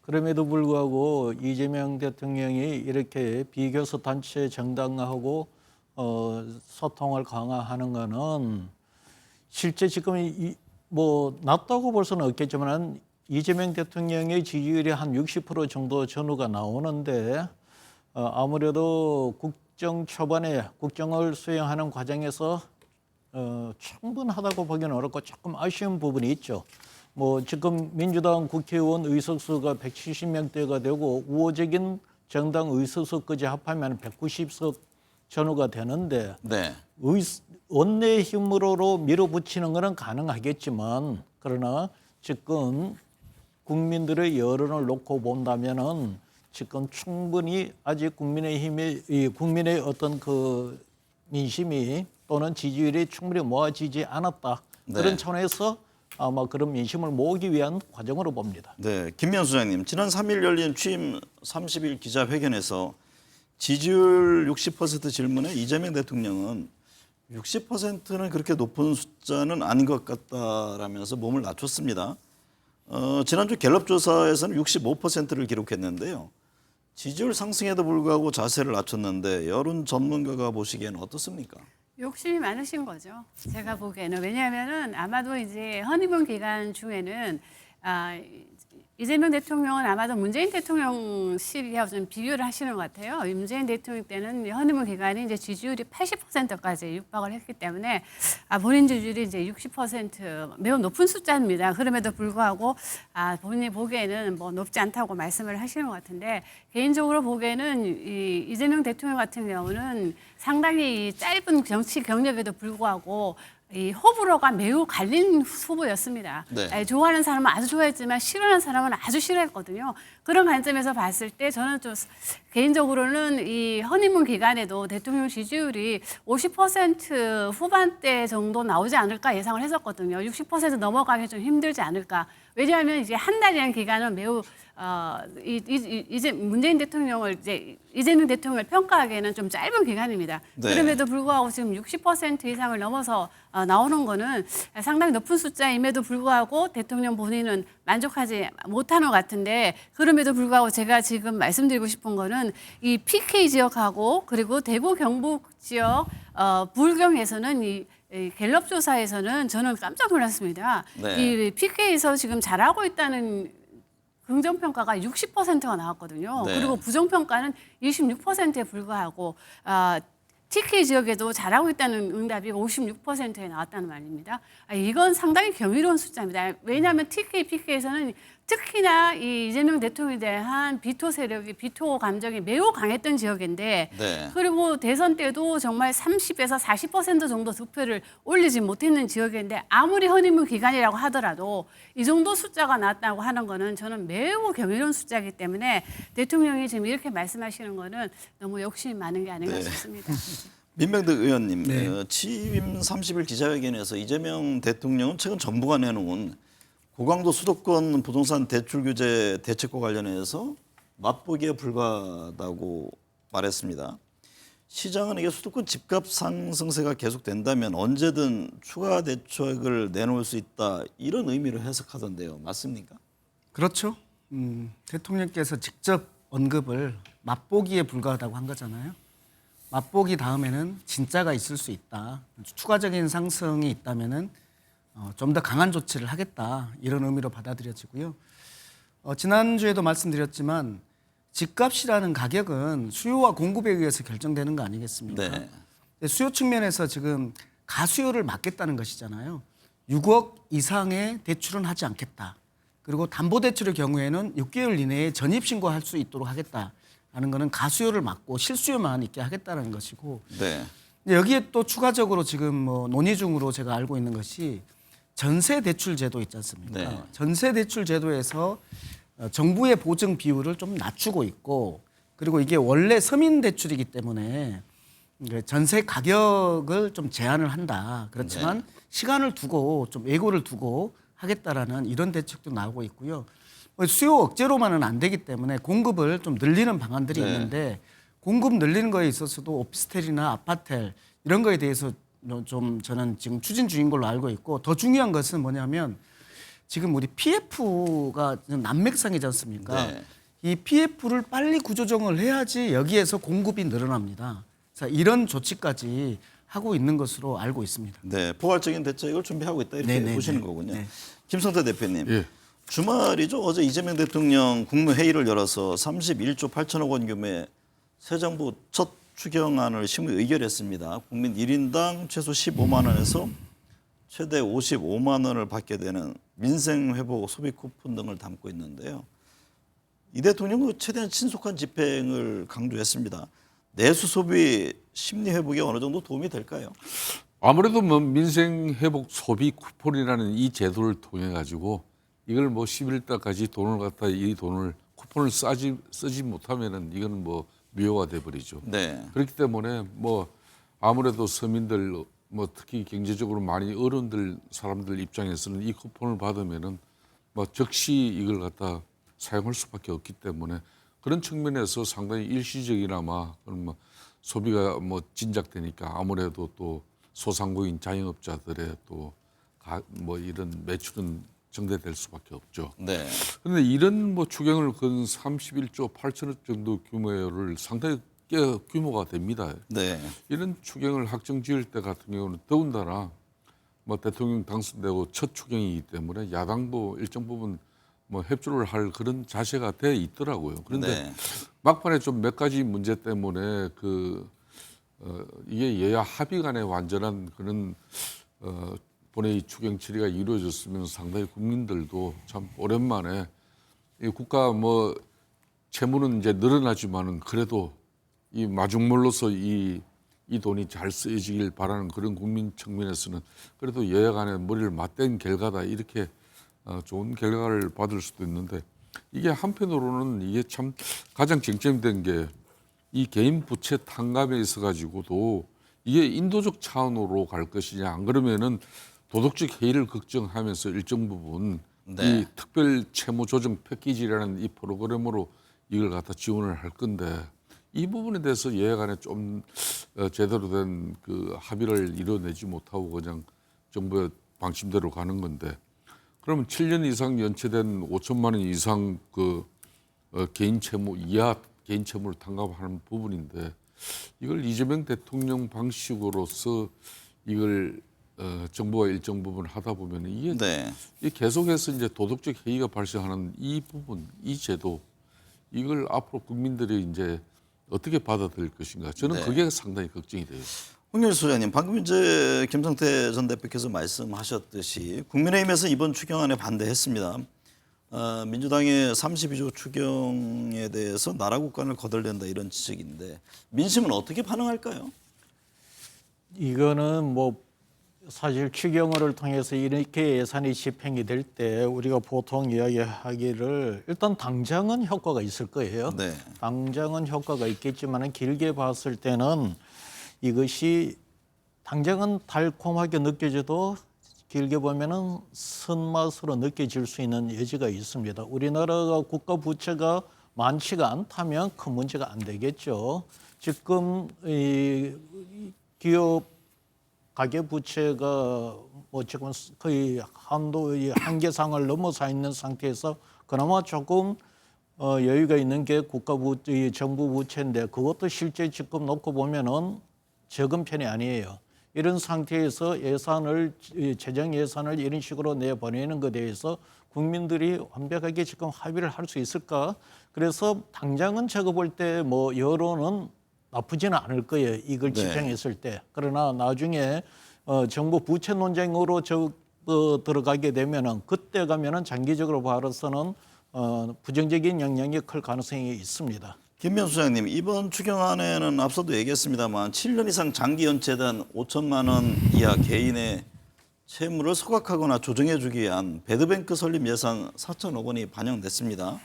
Speaker 6: 그럼에도 불구하고 이재명 대통령이 이렇게 비교섭 단체 정당하고 소통을 강화하는 것은 실제 지금 뭐 낮다고 볼 수는 없겠지만 이재명 대통령의 지지율이 한 60% 정도 전후가 나오는데 아무래도 국정 초반에 국정을 수행하는 과정에서 충분하다고 보기는 어렵고 조금 아쉬운 부분이 있죠. 뭐 지금 민주당 국회의원 의석수가 170명대가 되고 우호적인 정당 의석수까지 합하면 190석 전후가 되는데
Speaker 3: 네.
Speaker 6: 원내 힘으로 밀어붙이는 것은 가능하겠지만 그러나 지금 국민들의 여론을 놓고 본다면은 지금 충분히 아직 국민의 어떤 그 민심이 또는 지지율이 충분히 모아지지 않았다.
Speaker 3: 네.
Speaker 6: 그런 차원에서 아마 그런 민심을 모으기 위한 과정으로 봅니다.
Speaker 3: 네. 김명 소장님, 지난 3일 열린 취임 30일 기자회견에서 지지율 60% 질문에 이재명 대통령은 60%는 그렇게 높은 숫자는 아닌 것 같다라면서 몸을 낮췄습니다. 지난주 갤럽 조사에서는 65%를 기록했는데요. 지지율 상승에도 불구하고 자세를 낮췄는데 여론 전문가가 보시기에는 어떻습니까?
Speaker 7: 욕심이 많으신 거죠. 제가 보기에는. 왜냐하면은 아마도 이제 허니문 기간 중에는 이재명 대통령은 아마도 문재인 대통령 시기하고 좀 비교를 하시는 것 같아요. 문재인 대통령 때는 허니문 기간이 이제 지지율이 80%까지 육박을 했기 때문에 본인 지지율이 이제 60% 매우 높은 숫자입니다. 그럼에도 불구하고 본인이 보기에는 뭐 높지 않다고 말씀을 하시는 것 같은데 개인적으로 보기에는 이재명 대통령 같은 경우는 상당히 짧은 정치 경력에도 불구하고 이 호불호가 매우 갈린 후보였습니다.
Speaker 3: 네.
Speaker 7: 좋아하는 사람은 아주 좋아했지만 싫어하는 사람은 아주 싫어했거든요. 그런 관점에서 봤을 때 저는 좀 개인적으로는 이 허니문 기간에도 대통령 지지율이 50% 후반대 정도 나오지 않을까 예상을 했었거든요. 60% 넘어가기 좀 힘들지 않을까. 왜냐하면 이제 한 달이라는 기간은 매우 이제 문재인 대통령을 이재명 대통령을 평가하기에는 좀 짧은 기간입니다.
Speaker 3: 네.
Speaker 7: 그럼에도 불구하고 지금 60% 이상을 넘어서 나오는 거는 상당히 높은 숫자임에도 불구하고 대통령 본인은 만족하지 못하는 것 같은데 그럼에도 불구하고 제가 지금 말씀드리고 싶은 거는 이 PK 지역하고 그리고 대구 경북 지역 불경에서는 이 갤럽 조사에서는 저는 깜짝 놀랐습니다.
Speaker 3: 네.
Speaker 7: 이 PK에서 지금 잘하고 있다는 긍정평가가 60%가 나왔거든요.
Speaker 3: 네.
Speaker 7: 그리고 부정평가는 26%에 불과하고 TK 지역에도 잘하고 있다는 응답이 56%에 나왔다는 말입니다. 이건 상당히 경이로운 숫자입니다. 왜냐하면 TK, PK에서는 특히나 이 이재명 대통령에 대한 비토 세력이 비토 감정이 매우 강했던 지역인데
Speaker 3: 네.
Speaker 7: 그리고 대선 때도 정말 30에서 40% 정도 득표를 올리지 못했는 지역인데 아무리 허니문 기간이라고 하더라도 이 정도 숫자가 나왔다고 하는 거는 저는 매우 경이로운 숫자이기 때문에 대통령이 지금 이렇게 말씀하시는 거는 너무 욕심이 많은 게 아닌가
Speaker 3: 네.
Speaker 7: 싶습니다.
Speaker 3: 민병득 의원님,
Speaker 4: 네.
Speaker 3: 취임 30일 기자회견에서 이재명 대통령은 최근 정부가 내놓은 고강도 수도권 부동산 대출 규제 대책과 관련해서 맛보기에 불과하다고 말했습니다. 시장은 이게 수도권 집값 상승세가 계속된다면 언제든 추가 대책을 내놓을 수 있다 이런 의미로 해석하던데요. 맞습니까?
Speaker 4: 그렇죠. 대통령께서 직접 언급을 맛보기에 불과하다고 한 거잖아요. 맛보기 다음에는 진짜가 있을 수 있다. 추가적인 상승이 있다면은 좀 더 강한 조치를 하겠다. 이런 의미로 받아들여지고요. 지난주에도 말씀드렸지만 집값이라는 가격은 수요와 공급에 의해서 결정되는 거 아니겠습니까?
Speaker 3: 네.
Speaker 4: 수요 측면에서 지금 가수요를 막겠다는 것이잖아요. 6억 이상의 대출은 하지 않겠다. 그리고 담보대출의 경우에는 6개월 이내에 전입신고할 수 있도록 하겠다라는 것은 가수요를 막고 실수요만 있게 하겠다는 것이고
Speaker 3: 네.
Speaker 4: 여기에 또 추가적으로 지금 뭐 논의 중으로 제가 알고 있는 것이 전세 대출 제도 있지 않습니까?
Speaker 3: 네.
Speaker 4: 전세 대출 제도에서 정부의 보증 비율을 좀 낮추고 있고 그리고 이게 원래 서민 대출이기 때문에 전세 가격을 좀 제한을 한다. 그렇지만 시간을 두고 좀 예고를 두고 하겠다라는 이런 대책도 나오고 있고요. 수요 억제로만은 안 되기 때문에 공급을 좀 늘리는 방안들이
Speaker 3: 네.
Speaker 4: 있는데 공급 늘리는 거에 있어서도 오피스텔이나 아파텔 이런 거에 대해서 좀 저는 지금 추진 중인 걸로 알고 있고 더 중요한 것은 뭐냐면 지금 우리 PF가 난맥상이지 않습니까?
Speaker 3: 네.
Speaker 4: 이 PF를 빨리 구조정을 해야지 여기에서 공급이 늘어납니다. 자, 이런 조치까지 하고 있는 것으로 알고 있습니다.
Speaker 3: 네, 포괄적인 대책을 준비하고 있다 이렇게
Speaker 4: 네,
Speaker 3: 보시는
Speaker 4: 네.
Speaker 3: 거군요.
Speaker 4: 네.
Speaker 3: 김성태 대표님,
Speaker 5: 예.
Speaker 3: 주말이죠. 어제 이재명 대통령 국무회의를 열어서 31조 8천억 원 규모의 새 정부 첫 추경안을 심의 의결했습니다. 국민 1인당 최소 15만 원에서 최대 55만 원을 받게 되는 민생회복 소비 쿠폰 등을 담고 있는데요. 이 대통령은 최대한 신속한 집행을 강조했습니다. 내수 소비 심리 회복에 어느 정도 도움이 될까요?
Speaker 5: 아무래도 뭐 민생 회복 소비 쿠폰이라는 이 제도를 통해 가지고 이걸 뭐 11달까지 돈을 갖다 이 돈을 쿠폰을 쓰지 못하면은 이거는 뭐 무효가 돼 버리죠.
Speaker 3: 네.
Speaker 5: 그렇기 때문에 뭐 아무래도 서민들 뭐 특히 경제적으로 많이 어려운들 사람들 입장에서는 이 쿠폰을 받으면은 뭐 즉시 이걸 갖다 사용할 수밖에 없기 때문에 그런 측면에서 상당히 일시적이나마 뭐 소비가 뭐 진작되니까 아무래도 또 소상공인 자영업자들의 또 뭐 이런 매출은 증대될 수밖에 없죠.
Speaker 3: 네.
Speaker 5: 그런데 이런 뭐 추경을 건 31조 8천억 정도 규모를 상당히 꽤 규모가 됩니다.
Speaker 3: 네.
Speaker 5: 이런 추경을 확정 지을 때 같은 경우는 더군다나 뭐 대통령 당선되고 첫 추경이기 때문에 야당도 일정 부분 뭐 협조를 할 그런 자세가 돼 있더라고요. 그런데
Speaker 3: 네.
Speaker 5: 막판에 좀 몇 가지 문제 때문에 이게 여야 합의 간의 완전한 그런 본회의 추경 처리가 이루어졌으면 상당히 국민들도 참 오랜만에 이 국가 뭐 채무는 이제 늘어나지만은 그래도 이 마중물로서 이 돈이 잘 쓰여지길 바라는 그런 국민 측면에서는 그래도 여야 간에 머리를 맞댄 결과다 이렇게 좋은 결과를 받을 수도 있는데 이게 한편으로는 이게 참 가장 쟁점이 된 게 이 개인 부채 탕감에 있어 가지고도 이게 인도적 차원으로 갈 것이냐 안 그러면은 도덕적 해이를 걱정하면서 일정 부분
Speaker 3: 네.
Speaker 5: 이 특별 채무 조정 패키지라는 이 프로그램으로 이걸 갖다 지원을 할 건데 이 부분에 대해서 여야 간에 좀 제대로 된 그 합의를 이뤄내지 못하고 그냥 정부의 방침대로 가는 건데 그러면 7년 이상 연체된 5천만 원 이상 개인 채무 이하 개인 채무를 탕감하는 부분인데 이걸 이재명 대통령 방식으로서 이걸 정부가 일정 부분 하다 보면 이게
Speaker 3: 네.
Speaker 5: 계속해서 이제 도덕적 해이가 발생하는 이 부분, 이 제도 이걸 앞으로 국민들이 이제 어떻게 받아들일 것인가 저는
Speaker 3: 네.
Speaker 5: 그게 상당히 걱정이 돼요.
Speaker 3: 홍준표 소장님, 방금 이제 김성태 전 대표께서 말씀하셨듯이 국민의힘에서 이번 추경안에 반대했습니다. 민주당의 32조 추경에 대해서 나라 국간을 거덜낸다 이런 지적인데 민심은 어떻게 반응할까요?
Speaker 6: 이거는 뭐 사실 추경을 통해서 이렇게 예산이 집행이 될 때 우리가 보통 이야기하기를 일단 당장은 효과가 있을 거예요.
Speaker 3: 네.
Speaker 6: 당장은 효과가 있겠지만 길게 봤을 때는 이것이 당장은 달콤하게 느껴져도 길게 보면은 선맛으로 느껴질 수 있는 여지가 있습니다. 우리나라가 국가 부채가 많지가 않다면 큰 문제가 안 되겠죠. 지금 이 기업 가계 부채가 뭐 지금 거의 한도의 한계상을 넘어서 있는 상태에서 그나마 조금 여유가 있는 게 정부 부채인데 그것도 실제 지금 놓고 보면은 적은 편이 아니에요. 이런 상태에서 재정 예산을 이런 식으로 내보내는 것에 대해서 국민들이 완벽하게 지금 합의를 할 수 있을까? 그래서 당장은 제가 볼 때 뭐 여론은 나쁘지는 않을 거예요. 이걸
Speaker 3: 네.
Speaker 6: 집행했을 때. 그러나 나중에 정부 부채 논쟁으로 들어가게 되면은 그때 가면은 장기적으로 봐서는 부정적인 영향이 클 가능성이 있습니다.
Speaker 3: 김명수 소장님, 이번 추경안에는 앞서도 얘기했습니다만 7년 이상 장기 연체된 5천만 원 이하 개인의 채무를 소각하거나 조정해 주기 위한 배드뱅크 설립 예산 4천억 원이 반영됐습니다.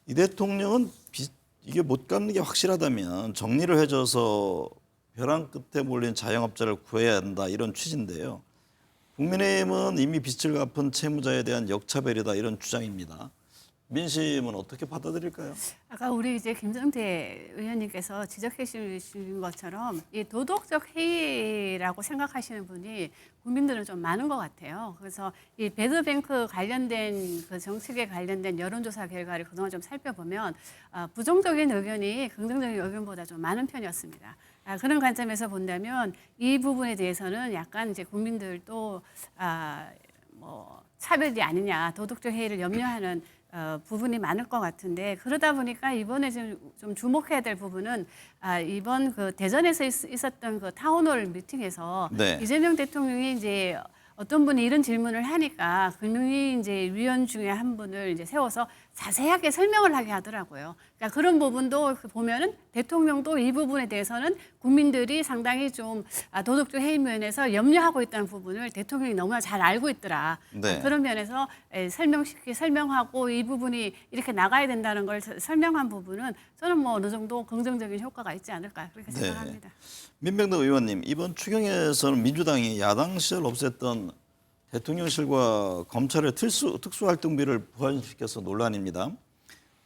Speaker 3: 이 대통령은 이게 못 갚는 게 확실하다면 정리를 해줘서 벼랑 끝에 몰린 자영업자를 구해야 한다 이런 취지인데요. 국민의힘은 이미 빚을 갚은 채무자에 대한 역차별이다 이런 주장입니다. 민심은 어떻게 받아들일까요?
Speaker 7: 아까 우리 이제 김성태 의원님께서 지적해 주신 것처럼 이 도덕적 해이라고 생각하시는 분이 국민들은 좀 많은 것 같아요. 그래서 이 배드뱅크 관련된 그 정책에 관련된 여론조사 결과를 그동안 좀 살펴보면 부정적인 의견이 긍정적인 의견보다 좀 많은 편이었습니다. 그런 관점에서 본다면 이 부분에 대해서는 약간 이제 국민들도 뭐 차별이 아니냐, 도덕적 해이를 염려하는 부분이 많을 것 같은데 그러다 보니까 이번에 좀 주목해야 될 부분은 이번 그 대전에서 있었던 그 타운홀 미팅에서
Speaker 3: 네.
Speaker 7: 이재명 대통령이 이제 어떤 분이 이런 질문을 하니까 금융위 이제 위원 중에 한 분을 이제 세워서 자세하게 설명을 하게 하더라고요. 그러니까 그런 부분도 보면은 대통령도 이 부분에 대해서는 국민들이 상당히 좀 도덕적 해이 면에서 염려하고 있다는 부분을 대통령이 너무나 잘 알고 있더라.
Speaker 3: 네.
Speaker 7: 그런 면에서 설명하고 이 부분이 이렇게 나가야 된다는 걸 설명한 부분은 저는 뭐 어느 정도 긍정적인 효과가 있지 않을까 그렇게 생각합니다.
Speaker 3: 민병도 의원님, 이번 추경에서는 민주당이 야당 시절 없앴던 대통령실과 검찰의 특수활동비를 부활시켜서 논란입니다.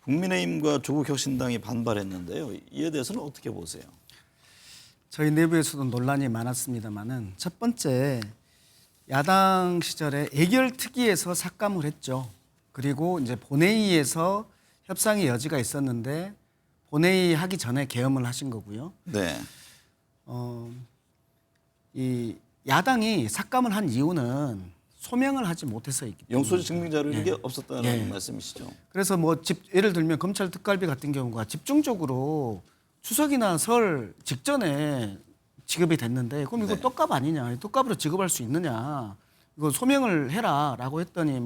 Speaker 3: 국민의힘과 조국혁신당이 반발했는데요. 이에 대해서는 어떻게 보세요?
Speaker 4: 저희 내부에서도 논란이 많았습니다만은 첫 번째 야당 시절에 예결특위에서 삭감을 했죠. 그리고 이제 본회의에서 협상의 여지가 있었는데 본회의 하기 전에 계엄을 하신 거고요.
Speaker 3: 네.
Speaker 4: 이 야당이 삭감을 한 이유는 소명을 하지 못해서이기 때문에.
Speaker 3: 영수증 증명 자료 이런 게
Speaker 4: 예.
Speaker 3: 없었다는
Speaker 4: 예.
Speaker 3: 말씀이시죠?
Speaker 4: 그래서 뭐 예를 들면 검찰 특갈비 같은 경우가 집중적으로 추석이나 설 직전에 지급이 됐는데 그럼 이거
Speaker 3: 네.
Speaker 4: 떡값 아니냐? 떡값으로 지급할 수 있느냐? 이거 소명을 해라라고 했더니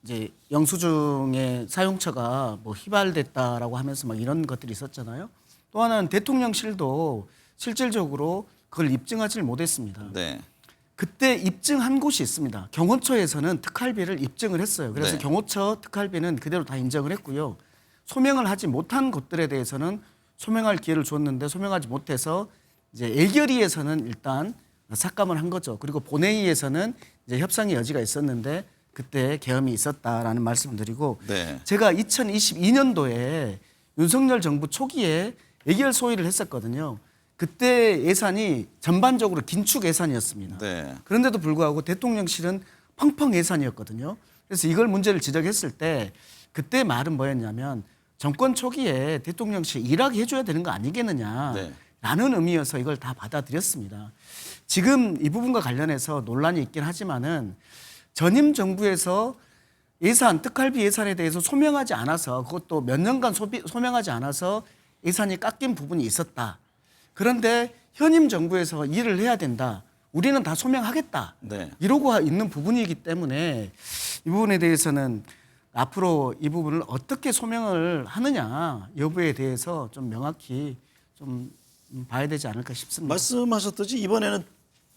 Speaker 4: 이제 영수증의 사용처가 뭐 휘발됐다라고 하면서 막 이런 것들이 있었잖아요. 또 하나는 대통령실도 실질적으로 그걸 입증하지를 못했습니다.
Speaker 3: 네.
Speaker 4: 그때 입증한 곳이 있습니다. 경호처에서는 특활비를 입증을 했어요. 그래서
Speaker 3: 네.
Speaker 4: 경호처 특활비는 그대로 다 인정을 했고요. 소명을 하지 못한 곳들에 대해서는 소명할 기회를 줬는데 소명하지 못해서 이제 예결위에서는 일단 삭감을 한 거죠. 그리고 본회의에서는 이제 협상의 여지가 있었는데 그때 계엄이 있었다라는 말씀을 드리고
Speaker 3: 네.
Speaker 4: 제가 2022년도에 윤석열 정부 초기에 예결 소위를 했었거든요. 그때 예산이 전반적으로 긴축 예산이었습니다.
Speaker 3: 네.
Speaker 4: 그런데도 불구하고 대통령실은 펑펑 예산이었거든요. 그래서 이걸 문제를 지적했을 때 그때 말은 뭐였냐면 정권 초기에 대통령실 일하게 해줘야 되는 거 아니겠느냐
Speaker 3: 네.
Speaker 4: 라는 의미여서 이걸 다 받아들였습니다. 지금 이 부분과 관련해서 논란이 있긴 하지만은 전임 정부에서 예산, 특활비 예산에 대해서 소명하지 않아서 그것도 몇 년간 소명하지 않아서 예산이 깎인 부분이 있었다. 그런데 현임 정부에서 일을 해야 된다. 우리는 다 소명하겠다.
Speaker 3: 네.
Speaker 4: 이러고 있는 부분이기 때문에 이 부분에 대해서는 앞으로 이 부분을 어떻게 소명을 하느냐 여부에 대해서 좀 명확히 좀 봐야 되지 않을까 싶습니다.
Speaker 3: 말씀하셨듯이 이번에는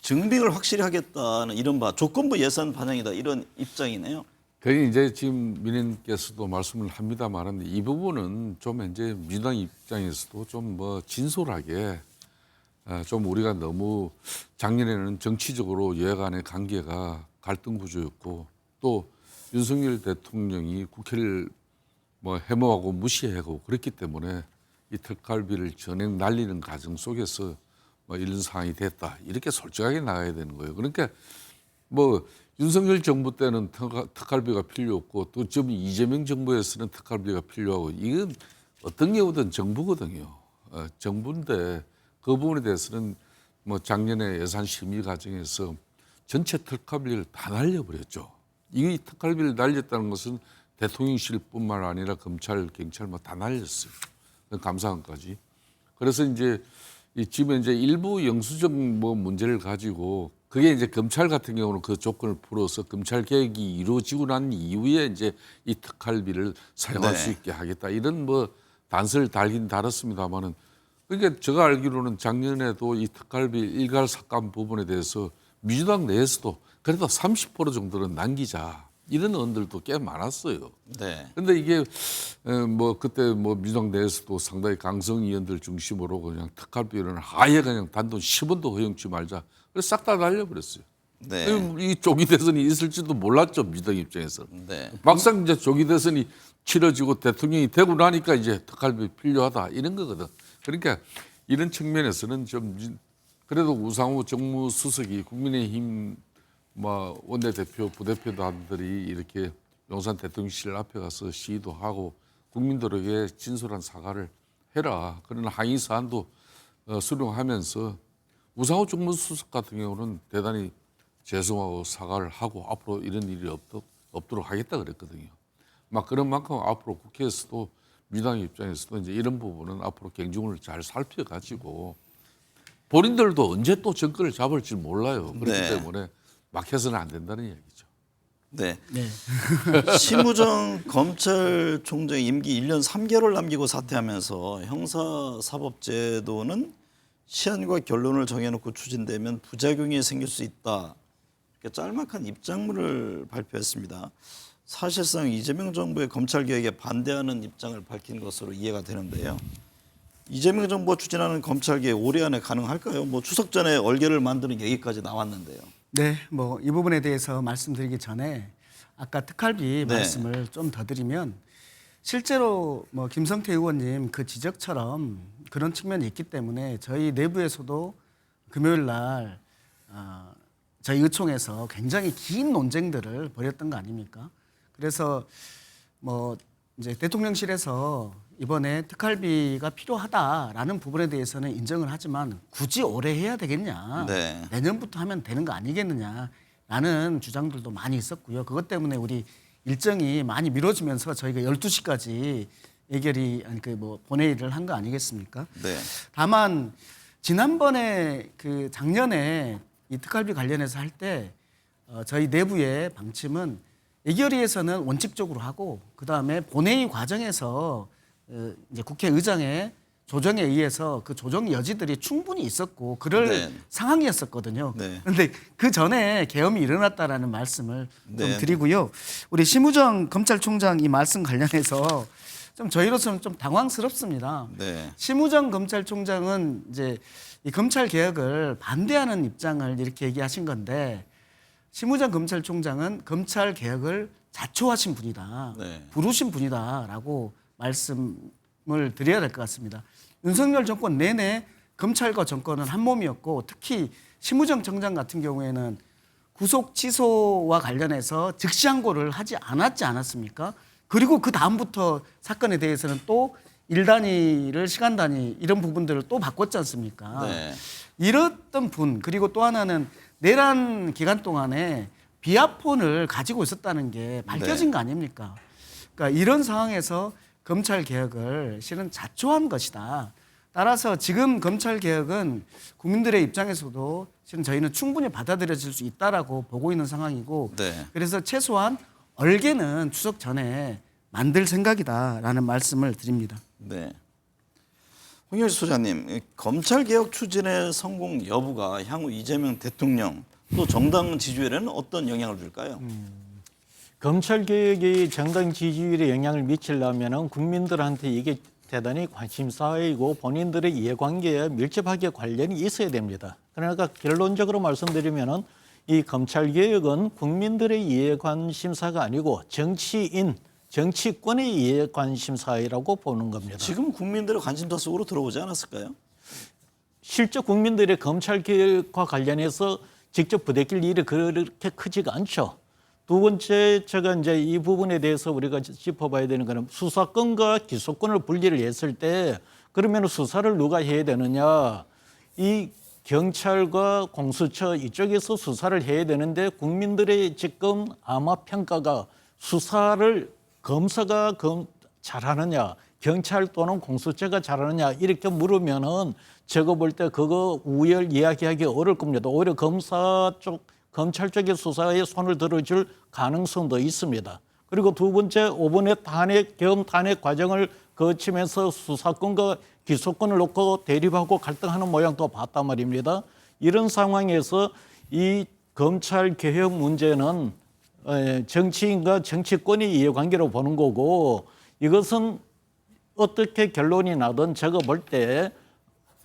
Speaker 3: 증빙을 확실히 하겠다는 이른바 조건부 예산 반영이다 이런 입장이네요.
Speaker 5: 거의 이제 지금 민원께서도 말씀을 합니다만 이 부분은 좀 이제 민주당 입장에서도 좀 뭐 진솔하게 좀 우리가 너무 작년에는 정치적으로 여야 간의 관계가 갈등 구조였고 또 윤석열 대통령이 국회를 뭐 해모하고 무시하고 그랬기 때문에 이 특활비를 전액 날리는 과정 속에서 뭐 이런 상황이 됐다 이렇게 솔직하게 나가야 되는 거예요. 그러니까 뭐 윤석열 정부 때는 특활비가 필요 없고 또 지금 이재명 정부에서는 특활비가 필요하고 이건 어떤 경우든 정부거든요. 정부인데 그 부분에 대해서는 뭐 작년에 예산 심의 과정에서 전체 특활비를 다 날려버렸죠. 이 특활비를 날렸다는 것은 대통령실뿐만 아니라 검찰, 경찰 뭐 다 날렸어요. 감사원까지. 그래서 이제 지금 이제 일부 영수증 뭐 문제를 가지고 그게 이제 검찰 같은 경우는 그 조건을 풀어서 검찰 개혁이 이루어지고 난 이후에 이제 이 특활비를 사용할
Speaker 3: 네.
Speaker 5: 수 있게 하겠다 이런 뭐 단서를 달긴 달았습니다만은 그러니까 제가 알기로는 작년에도 이 특활비 일괄 삭감 부분에 대해서 민주당 내에서도 그래도 30% 정도는 남기자 이런 의원들도 꽤 많았어요.
Speaker 3: 네.
Speaker 5: 근데 이게 뭐 그때 뭐 민주당 내에서도 상당히 강성 의원들 중심으로 그냥 특활비는 아예 그냥 단돈 10원도 허용치 말자. 그래서 싹 다 날려버렸어요.
Speaker 3: 네.
Speaker 5: 이 조기 대선이 있을지도 몰랐죠 민주당 입장에서.
Speaker 3: 네.
Speaker 5: 막상 이제 조기 대선이 치러지고 대통령이 되고 나니까 이제 특활비 필요하다 이런 거거든. 그러니까 이런 측면에서는 좀 그래도 우상호 정무수석이 국민의힘 뭐 원내대표, 부대표단들이 이렇게 용산 대통령실 앞에 가서 시위도 하고 국민들에게 진솔한 사과를 해라. 그런 항의 사안도 수령하면서 우상호 정무수석 같은 경우는 대단히 죄송하고 사과를 하고 앞으로 이런 일이 없도록 하겠다 그랬거든요. 막 그런 만큼 앞으로 국회에서도 민주당 입장에서도 이제 이런 부분은 앞으로 경중을 잘 살펴가지고 본인들도 언제 또 정권을 잡을지 몰라요. 그렇기
Speaker 3: 네.
Speaker 5: 때문에 막 해서는 안 된다는 얘기죠.
Speaker 3: 네.
Speaker 4: 네.
Speaker 3: 심우정 검찰총장 임기 1년 3개월 남기고 사퇴하면서 형사사법제도는 시한과 결론을 정해놓고 추진되면 부작용이 생길 수 있다. 이렇게 짤막한 입장문을 발표했습니다. 사실상 이재명 정부의 검찰개혁에 반대하는 입장을 밝힌 것으로 이해가 되는데요. 이재명 정부가 추진하는 검찰개혁 올해 안에 가능할까요? 뭐 추석 전에 얼개를 만드는 얘기까지 나왔는데요.
Speaker 4: 네, 뭐 이 부분에 대해서 말씀드리기 전에 아까 특활비
Speaker 3: 네.
Speaker 4: 말씀을 좀 더 드리면 실제로 뭐 김성태 의원님 그 지적처럼 그런 측면이 있기 때문에 저희 내부에서도 금요일 날 저희 의총에서 굉장히 긴 논쟁들을 벌였던 거 아닙니까? 그래서 뭐 이제 대통령실에서 이번에 특활비가 필요하다라는 부분에 대해서는 인정을 하지만 굳이 올해 해야 되겠냐,
Speaker 3: 네.
Speaker 4: 내년부터 하면 되는 거 아니겠느냐라는 주장들도 많이 있었고요. 그것 때문에 우리 일정이 많이 미뤄지면서 저희가 12시까지 예결위 본회의를 한 거 아니겠습니까?
Speaker 3: 네.
Speaker 4: 다만 지난번에 작년에 이 특활비 관련해서 할 때 저희 내부의 방침은 예결위에서는 원칙적으로 하고 그 다음에 본회의 과정에서 이제 국회의장의 조정에 의해서 그 조정 여지들이 충분히 있었고 그럴
Speaker 3: 네.
Speaker 4: 상황이었었거든요.
Speaker 3: 네.
Speaker 4: 그런데 그 전에 계엄이 일어났다라는 말씀을 좀
Speaker 3: 네.
Speaker 4: 드리고요. 우리 심우정 검찰총장 이 말씀 관련해서 좀 저희로서는 좀 당황스럽습니다.
Speaker 3: 네.
Speaker 4: 심우정 검찰총장은 이제 이 검찰 개혁을 반대하는 입장을 이렇게 얘기하신 건데 심우정 검찰총장은 검찰 개혁을 자초하신 분이다,
Speaker 3: 네.
Speaker 4: 부르신 분이다라고 말씀을 드려야 될 것 같습니다. 윤석열 정권 내내 검찰과 정권은 한 몸이었고 특히 심우정 청장 같은 경우에는 구속 취소와 관련해서 즉시항고를 하지 않았지 않았습니까? 그리고 그 다음부터 사건에 대해서는 또 일 단위를 시간 단위 이런 부분들을 또 바꿨지 않습니까?
Speaker 3: 네.
Speaker 4: 이랬던 분 그리고 또 하나는 내란 기간 동안에 비아폰을 가지고 있었다는 게 밝혀진 거 아닙니까? 그러니까 이런 상황에서 검찰 개혁을 실은 자초한 것이다. 따라서 지금 검찰 개혁은 국민들의 입장에서도 실은 저희는 충분히 받아들여질 수 있다라고 보고 있는 상황이고
Speaker 3: 네.
Speaker 4: 그래서 최소한 얼개는 추석 전에 만들 생각이다라는 말씀을 드립니다.
Speaker 3: 네. 홍영식 소장님, 검찰 개혁 추진의 성공 여부가 향후 이재명 대통령 또 정당 지지율에는 어떤 영향을 줄까요?
Speaker 6: 검찰 개혁이 정당 지지율에 영향을 미치려면은 국민들한테 이게 대단히 관심사이고 본인들의 이해관계에 밀접하게 관련이 있어야 됩니다. 그러니까 결론적으로 말씀드리면은 이 검찰 개혁은 국민들의 이해 관심사가 아니고 정치권의 이해 관심사라고 보는 겁니다.
Speaker 3: 지금 국민들의 관심사 속으로 들어오지 않았을까요?
Speaker 6: 실제 국민들의 검찰 개혁과 관련해서 직접 부대낄 일이 그렇게 크지가 않죠. 두 번째, 제가 이제 이 부분에 대해서 우리가 짚어봐야 되는 거는 수사권과 기소권을 분리를 했을 때 그러면 수사를 누가 해야 되느냐? 이 경찰과 공수처 이쪽에서 수사를 해야 되는데 국민들의 지금 아마 평가가 수사를 검사가 잘하느냐, 경찰 또는 공수처가 잘하느냐 이렇게 물으면은 제가 볼 때 그거 우열 이야기하기 어려울 겁니다. 오히려 검찰 쪽의 수사에 손을 들어줄 가능성도 있습니다. 그리고 두 번째, 이번에 계엄 탄핵 과정을 거치면서 수사권과 기소권을 놓고 대립하고 갈등하는 모양도 봤단 말입니다. 이런 상황에서 이 검찰 개혁 문제는 정치인과 정치권의 이해관계로 보는 거고 이것은 어떻게 결론이 나든 제가 볼 때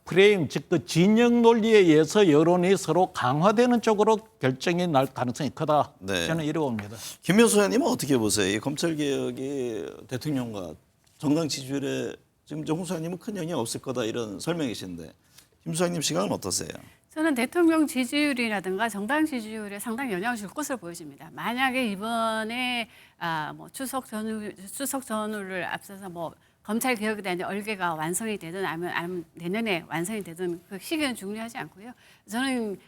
Speaker 6: 프레임, 즉 그 진영 논리에 의해서 여론이 서로 강화되는 쪽으로 결정이 날 가능성이 크다.
Speaker 3: 네.
Speaker 6: 저는 이래 봅니다.
Speaker 3: 김명수 의원님은 어떻게 보세요? 이 검찰 개혁이 대통령과 정당 지지율에 지금 홍 소장님은 큰 영향이 없을 거다 이런 설명이신데 김 소장님 시각은 어떠세요?
Speaker 7: 저는 대통령 지지율이라든가 정당 지지율에 상당히 영향을 줄 것으로 보여집니다. 만약에 이번에 추석 전후를 앞서서 검찰 개혁에 대한 얼개가 완성이 되든 아니면 내년에 완성이 되든 그 시기는 중요하지 않고요. 저는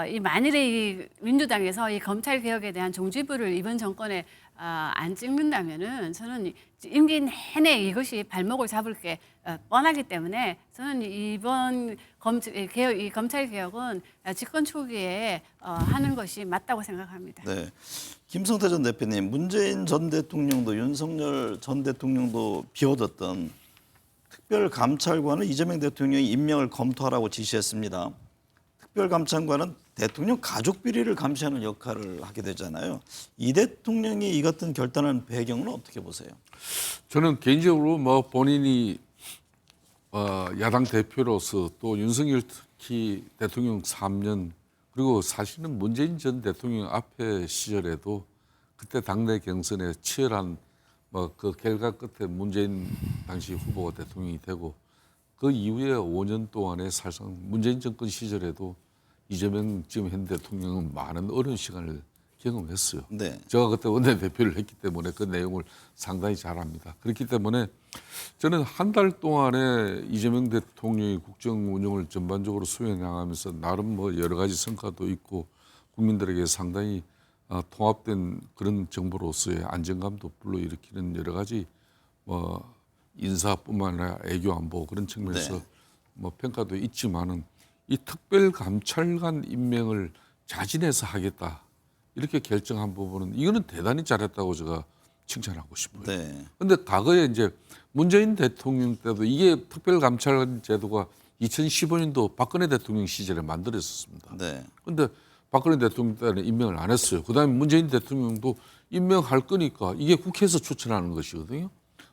Speaker 7: 이 만일에 이 민주당에서 이 검찰 개혁에 대한 종지부를 이번 정권에 안 찍는다면은 저는 임기 내내 이것이 발목을 잡을 게 뻔하기 때문에 저는 이번 검찰 개혁은 집권 초기에 하는 것이 맞다고 생각합니다.
Speaker 3: 네. 김성태 전 대표님, 문재인 전 대통령도 윤석열 전 대통령도 비워뒀던 특별감찰관을 이재명 대통령이 임명을 검토하라고 지시했습니다. 특별감찰관은 대통령 가족 비리를 감시하는 역할을 하게 되잖아요. 이 대통령이 이 같은 결단한 배경은 어떻게 보세요?
Speaker 5: 저는 개인적으로 본인이 야당 대표로서 또 윤석열 특히 대통령 3년 그리고 사실은 문재인 전 대통령 앞에 시절에도 그때 당내 경선에 치열한 그 결과 끝에 문재인 당시 후보가 대통령이 되고 그 이후에 5년 동안에 사실상 문재인 정권 시절에도 이재명 지금 현 대통령은 많은 어려운 시간을 경험했어요.
Speaker 3: 네.
Speaker 5: 제가 그때 원내대표를 했기 때문에 그 내용을 상당히 잘 압니다. 그렇기 때문에 저는 한 달 동안에 이재명 대통령이 국정 운영을 전반적으로 수행해 나가면서 나름 뭐 여러 가지 성과도 있고 국민들에게 상당히 통합된 그런 정부로서의 안정감도 불러일으키는 여러 가지 뭐 인사뿐만 아니라 애교 안보 그런 측면에서
Speaker 3: 네.
Speaker 5: 뭐 평가도 있지만은 이 특별감찰관 임명을 자진해서 하겠다 이렇게 결정한 부분은 이거는 대단히 잘했다고 제가 칭찬하고 싶어요.
Speaker 3: 네.
Speaker 5: 근데 과거에 이제 문재인 대통령 때도 이게 특별감찰관 제도가 2015년도 박근혜 대통령 시절에 만들어졌습니다.
Speaker 3: 네.
Speaker 5: 근데 박근혜 대통령 때는 임명을 안 했어요. 그다음에 문재인 대통령도 임명할 거니까 이게 국회에서 추천하는 것이거든요.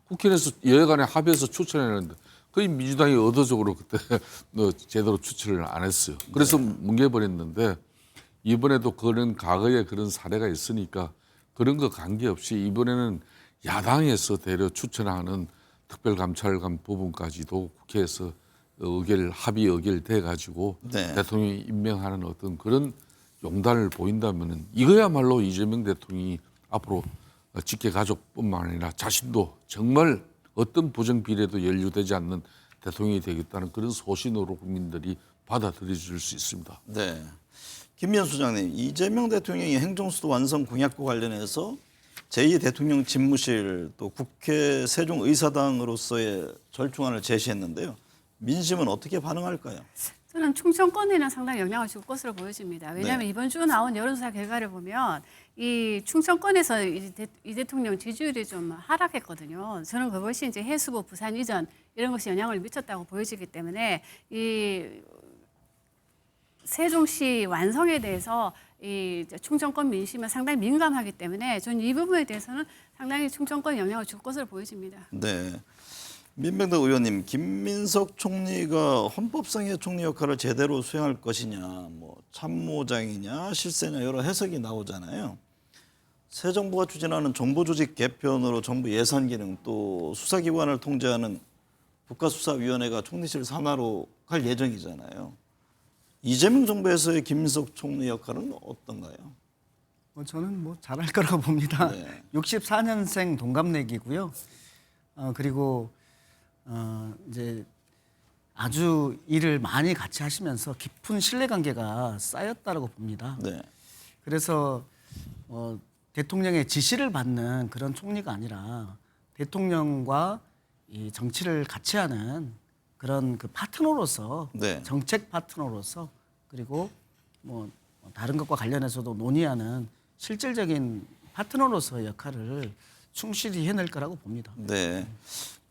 Speaker 5: 국회에서 여야간에 합의해서 추천했는데 거의 민주당이 의도적으로 그때 제대로 추천을 안 했어요. 그래서 뭉개버렸는데 이번에도 그런 과거에 그런 사례가 있으니까 그런 거 관계없이 이번에는 야당에서 대려 추천하는 특별감찰관 부분까지도 국회에서 합의 의결돼 가지고
Speaker 3: 네.
Speaker 5: 대통령이 임명하는 어떤 그런 용단을 보인다면은 이거야말로 이재명 대통령이 앞으로 직계 가족뿐만 아니라 자신도 정말 어떤 부정 비례도 연루되지 않는 대통령이 되겠다는 그런 소신으로 국민들이 받아들여 줄 수 있습니다.
Speaker 3: 네. 김미연 소장님, 이재명 대통령이 행정수도 완성 공약과 관련해서 제2 대통령 집무실 또 국회 세종의사당으로서의 절충안을 제시했는데요. 민심은 어떻게 반응할까요?
Speaker 7: 저는 충청권에는 상당히 영향을 줄 것으로 보여집니다. 왜냐하면
Speaker 3: 네.
Speaker 7: 이번 주 나온 여론조사 결과를 보면 이 충청권에서 이 대통령 지지율이 좀 하락했거든요. 저는 그것이 이제 해수부 부산 이전 이런 것이 영향을 미쳤다고 보여지기 때문에 이 세종시 완성에 대해서 이 충청권 민심은 상당히 민감하기 때문에 저는 이 부분에 대해서는 상당히 충청권에 영향을 줄 것으로 보여집니다.
Speaker 3: 네. 민병덕 의원님, 김민석 총리가 헌법상의 총리 역할을 제대로 수행할 것이냐, 뭐 참모장이냐, 실세냐 여러 해석이 나오잖아요. 새 정부가 추진하는 정보조직 개편으로 정부 예산 기능 또 수사기관을 통제하는 국가수사위원회가 총리실 산하로 갈 예정이잖아요. 이재명 정부에서의 김민석 총리 역할은 어떤가요?
Speaker 4: 저는 뭐 잘할 거라고 봅니다.
Speaker 3: 네.
Speaker 4: 64년생 동갑내기고요. 그리고 이제 아주 일을 많이 같이 하시면서 깊은 신뢰관계가 쌓였다라고 봅니다.
Speaker 3: 네.
Speaker 4: 그래서 대통령의 지시를 받는 그런 총리가 아니라 대통령과 이 정치를 같이 하는 그런 그 파트너로서
Speaker 3: 네.
Speaker 4: 정책 파트너로서 그리고 뭐 다른 것과 관련해서도 논의하는 실질적인 파트너로서의 역할을 충실히 해낼 거라고 봅니다.
Speaker 3: 네.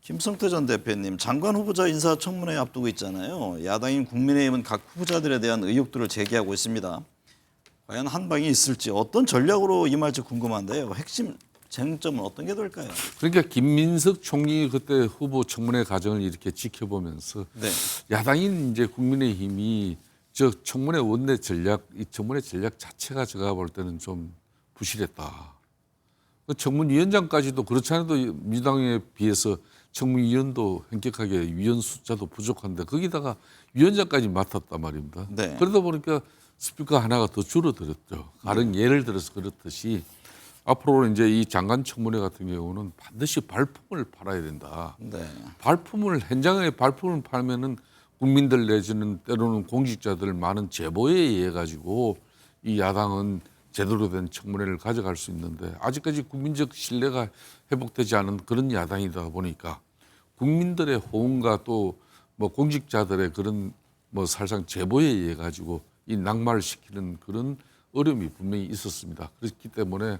Speaker 3: 김성태 전 대표님, 장관 후보자 인사청문회 앞두고 있잖아요. 야당인 국민의힘은 각 후보자들에 대한 의혹들을 제기하고 있습니다. 과연 한 방이 있을지 어떤 전략으로 임할지 궁금한데요. 핵심 쟁점은 어떤 게 될까요?
Speaker 5: 그러니까 김민석 총리 그때 후보 청문회 과정을 이렇게 지켜보면서
Speaker 3: 네.
Speaker 5: 야당인 이제 국민의힘이 저 청문회 원내 전략, 이 청문회 전략 자체가 제가 볼 때는 좀 부실했다. 그 청문위원장까지도 그렇지 않아도 민주당에 비해서 청문위원도 현격하게 위원 숫자도 부족한데 거기다가 위원장까지 맡았단 말입니다.
Speaker 3: 네.
Speaker 5: 그러다 보니까 스피커 하나가 더 줄어들었죠. 다른 예를 들어서 그렇듯이 앞으로 이제 이 장관 청문회 같은 경우는 반드시 발품을 팔아야 된다.
Speaker 3: 네.
Speaker 5: 발품을 현장에 발품을 팔면은 국민들 내지는 때로는 공직자들 많은 제보에 의해 가지고 이 야당은 제대로 된 청문회를 가져갈 수 있는데 아직까지 국민적 신뢰가 회복되지 않은 그런 야당이다 보니까 국민들의 호응과 또 뭐 공직자들의 그런 뭐 사실상 제보에 의해 가지고 이 낙마를 시키는 그런 어려움이 분명히 있었습니다. 그렇기 때문에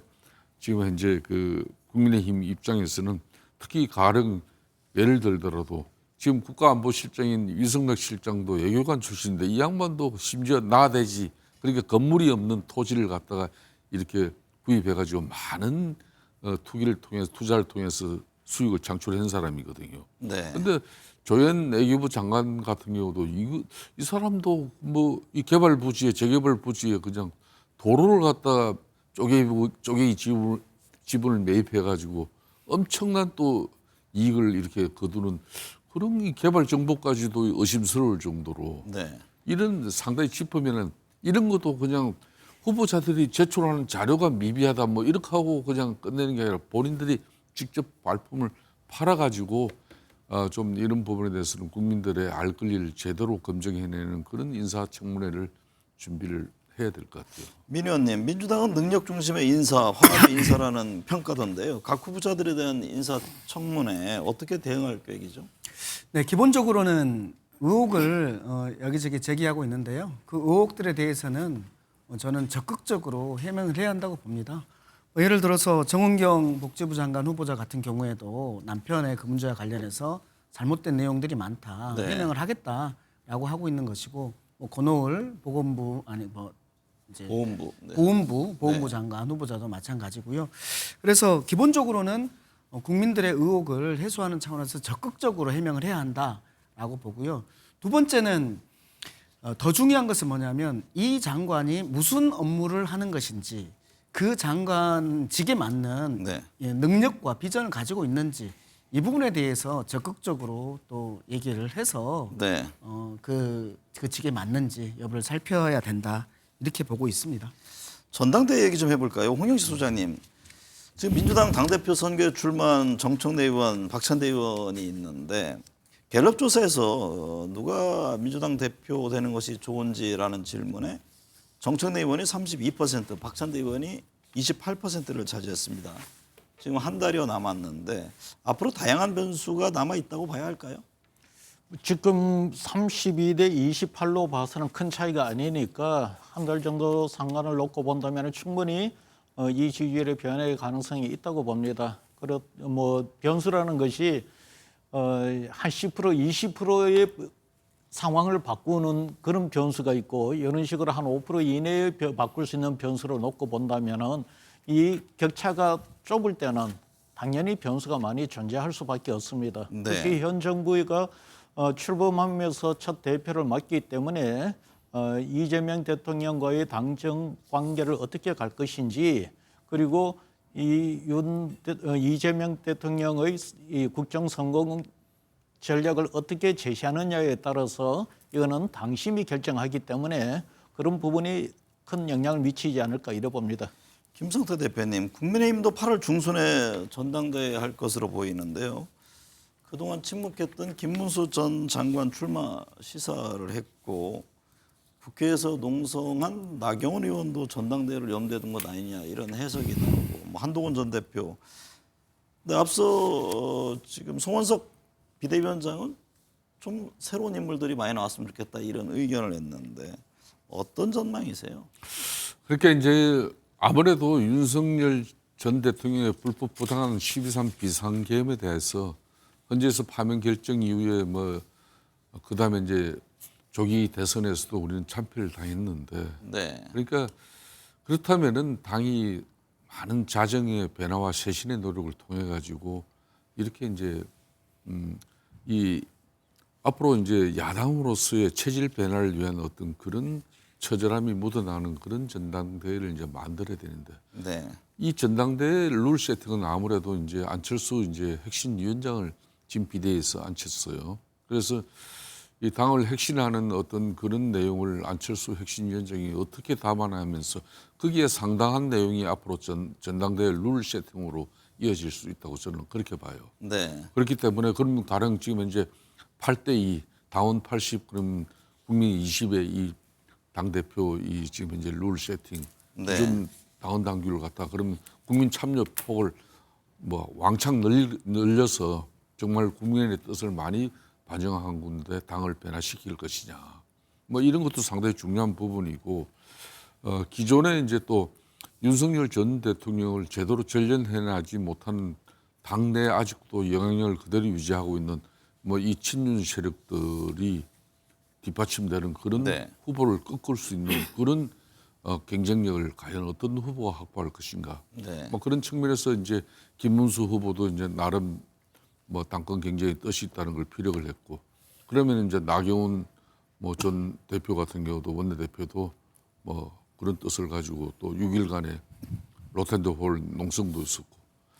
Speaker 5: 지금 현재 그 국민의힘 입장에서는 특히 가령 예를 들더라도 지금 국가안보실장인 위성락 실장도 외교관 출신인데 이 양반도 심지어 나대지 그러니까 건물이 없는 토지를 갖다가 이렇게 구입해가지고 많은 투자를 통해서 수익을 창출한 사람이거든요.
Speaker 3: 네.
Speaker 5: 근데 조현 외교부 장관 같은 경우도 이 사람도 뭐 이 개발 부지에 재개발 부지에 그냥 도로를 갖다 쪼개기 지분을 매입해가지고 엄청난 또 이익을 이렇게 거두는 그런 이 개발 정보까지도 의심스러울 정도로
Speaker 3: 네.
Speaker 5: 이런 상당히 짚으면은 이런 것도 그냥 후보자들이 제출하는 자료가 미비하다 뭐 이렇게 하고 그냥 끝내는 게 아니라 본인들이 직접 발품을 팔아가지고 좀 이런 부분에 대해서는 국민들의 알 권리를 제대로 검증해내는 그런 인사청문회를 준비를 해야 될 것 같아요.
Speaker 3: 민 의원님, 민주당은 능력 중심의 인사, 화합의 인사라는 평가던데요. 각 후보자들에 대한 인사청문회 어떻게 대응할 계획이죠?
Speaker 4: 네, 기본적으로는 의혹을 여기저기 제기하고 있는데요. 그 의혹들에 대해서는 저는 적극적으로 해명을 해야 한다고 봅니다. 예를 들어서 정은경 복지부 장관 후보자 같은 경우에도 남편의 그 문제와 관련해서 잘못된 내용들이 많다.
Speaker 3: 네.
Speaker 4: 해명을 하겠다라고 하고 있는 것이고 권오을 보건부 아니 뭐 이제
Speaker 3: 보훈부. 네.
Speaker 4: 보훈부 장관 후보자도 마찬가지고요. 그래서 기본적으로는 국민들의 의혹을 해소하는 차원에서 적극적으로 해명을 해야 한다라고 보고요. 두 번째는 더 중요한 것은 뭐냐면 이 장관이 무슨 업무를 하는 것인지 그 장관직에 맞는
Speaker 3: 네.
Speaker 4: 능력과 비전을 가지고 있는지 이 부분에 대해서 적극적으로 또 얘기를 해서
Speaker 3: 네.
Speaker 4: 그 직에 맞는지 여부를 살펴야 된다 이렇게 보고 있습니다.
Speaker 3: 전당대회 얘기 좀 해볼까요? 홍영식 소장님. 지금 민주당 당대표 선거에 출마한 정청래 의원, 박찬대 의원이 있는데 갤럽 조사에서 누가 민주당 대표 되는 것이 좋은지라는 질문에 정청래 의원이 32%, 박찬대 의원이 28%를 차지했습니다. 지금 한 달여 남았는데 앞으로 다양한 변수가 남아 있다고 봐야 할까요?
Speaker 6: 지금 32대 28로 봐서는 큰 차이가 아니니까 한 달 정도 상관을 놓고 본다면 충분히 이 지지율의 변화의 가능성이 있다고 봅니다. 뭐 변수라는 것이 한 10%, 20%의 상황을 바꾸는 그런 변수가 있고 이런 식으로 한 5% 이내에 바꿀 수 있는 변수를 놓고 본다면은 이 격차가 좁을 때는 당연히 변수가 많이 존재할 수밖에 없습니다.
Speaker 3: 네.
Speaker 6: 특히 현 정부가 출범하면서 첫 대표를 맡기 때문에 이재명 대통령과의 당정 관계를 어떻게 갈 것인지 그리고 이재명 대통령의 이 국정 성공 전략을 어떻게 제시하느냐에 따라서 이거는 당심이 결정하기 때문에 그런 부분이 큰 영향을 미치지 않을까 이래 봅니다.
Speaker 3: 김성태 대표님, 국민의힘도 8월 중순에 전당대회 할 것으로 보이는데요. 그동안 침묵했던 김문수 전 장관 출마 시사를 했고 국회에서 농성한 나경원 의원도 전당대회를 염두에 둔 것 아니냐 이런 해석이 나오고 뭐 한동훈 전 대표. 근데 앞서 지금 송원석 비대위원장은 좀 새로운 인물들이 많이 나왔으면 좋겠다 이런 의견을 했는데 어떤 전망이세요?
Speaker 5: 그러니까 이제 아무래도 윤석열 전 대통령의 불법 부당한 12.3 비상계엄에 대해서 현재에서 파면 결정 이후에 뭐 그다음에 이제 조기 대선에서도 우리는 참패를 당했는데
Speaker 3: 네.
Speaker 5: 그러니까 그렇다면은 당이 많은 자정의 변화와 쇄신의 노력을 통해 가지고 이렇게 이제 이 앞으로 이제 야당으로서의 체질 변화를 위한 어떤 그런 처절함이 묻어나는 그런 전당대회를 이제 만들어야 되는데
Speaker 3: 네.
Speaker 5: 이 전당대회 룰 세팅은 아무래도 이제 안철수 이제 핵심위원장을 지금 비대위에서 앉혔어요. 그래서 이 당을 혁신하는 어떤 그런 내용을 안철수 핵심위원장이 어떻게 담아내면서 거기에 상당한 내용이 앞으로 전당대회 룰 세팅으로 이어질 수 있다고 저는 그렇게 봐요.
Speaker 3: 네.
Speaker 5: 그렇기 때문에 그럼 가령 지금 이제 8대2 당원 80 그럼 국민 20의 이 당대표 이 지금 이제 룰 세팅
Speaker 3: 네.
Speaker 5: 좀 당원 당규를 갖다 그러면 국민 참여 폭을 뭐 왕창 늘려서 정말 국민의 뜻을 많이 반영한 건데 당을 변화시킬 것이냐 뭐 이런 것도 상당히 중요한 부분이고 기존에 이제 또 윤석열 전 대통령을 제대로 전련해내지 못한 당내 아직도 영향력을 그대로 유지하고 있는 뭐 이 친윤 세력들이 뒷받침되는 그런
Speaker 3: 네.
Speaker 5: 후보를 꺾을 수 있는 그런 경쟁력을 과연 어떤 후보가 확보할 것인가.
Speaker 3: 네.
Speaker 5: 뭐 그런 측면에서 이제 김문수 후보도 이제 나름 뭐 당권 경쟁에 뜻이 있다는 걸 피력을 했고 그러면 이제 나경원 뭐 전 대표 같은 경우도 원내대표도 뭐 그런 뜻을 가지고 또 6일간의 로텐더홀 농성도 있었고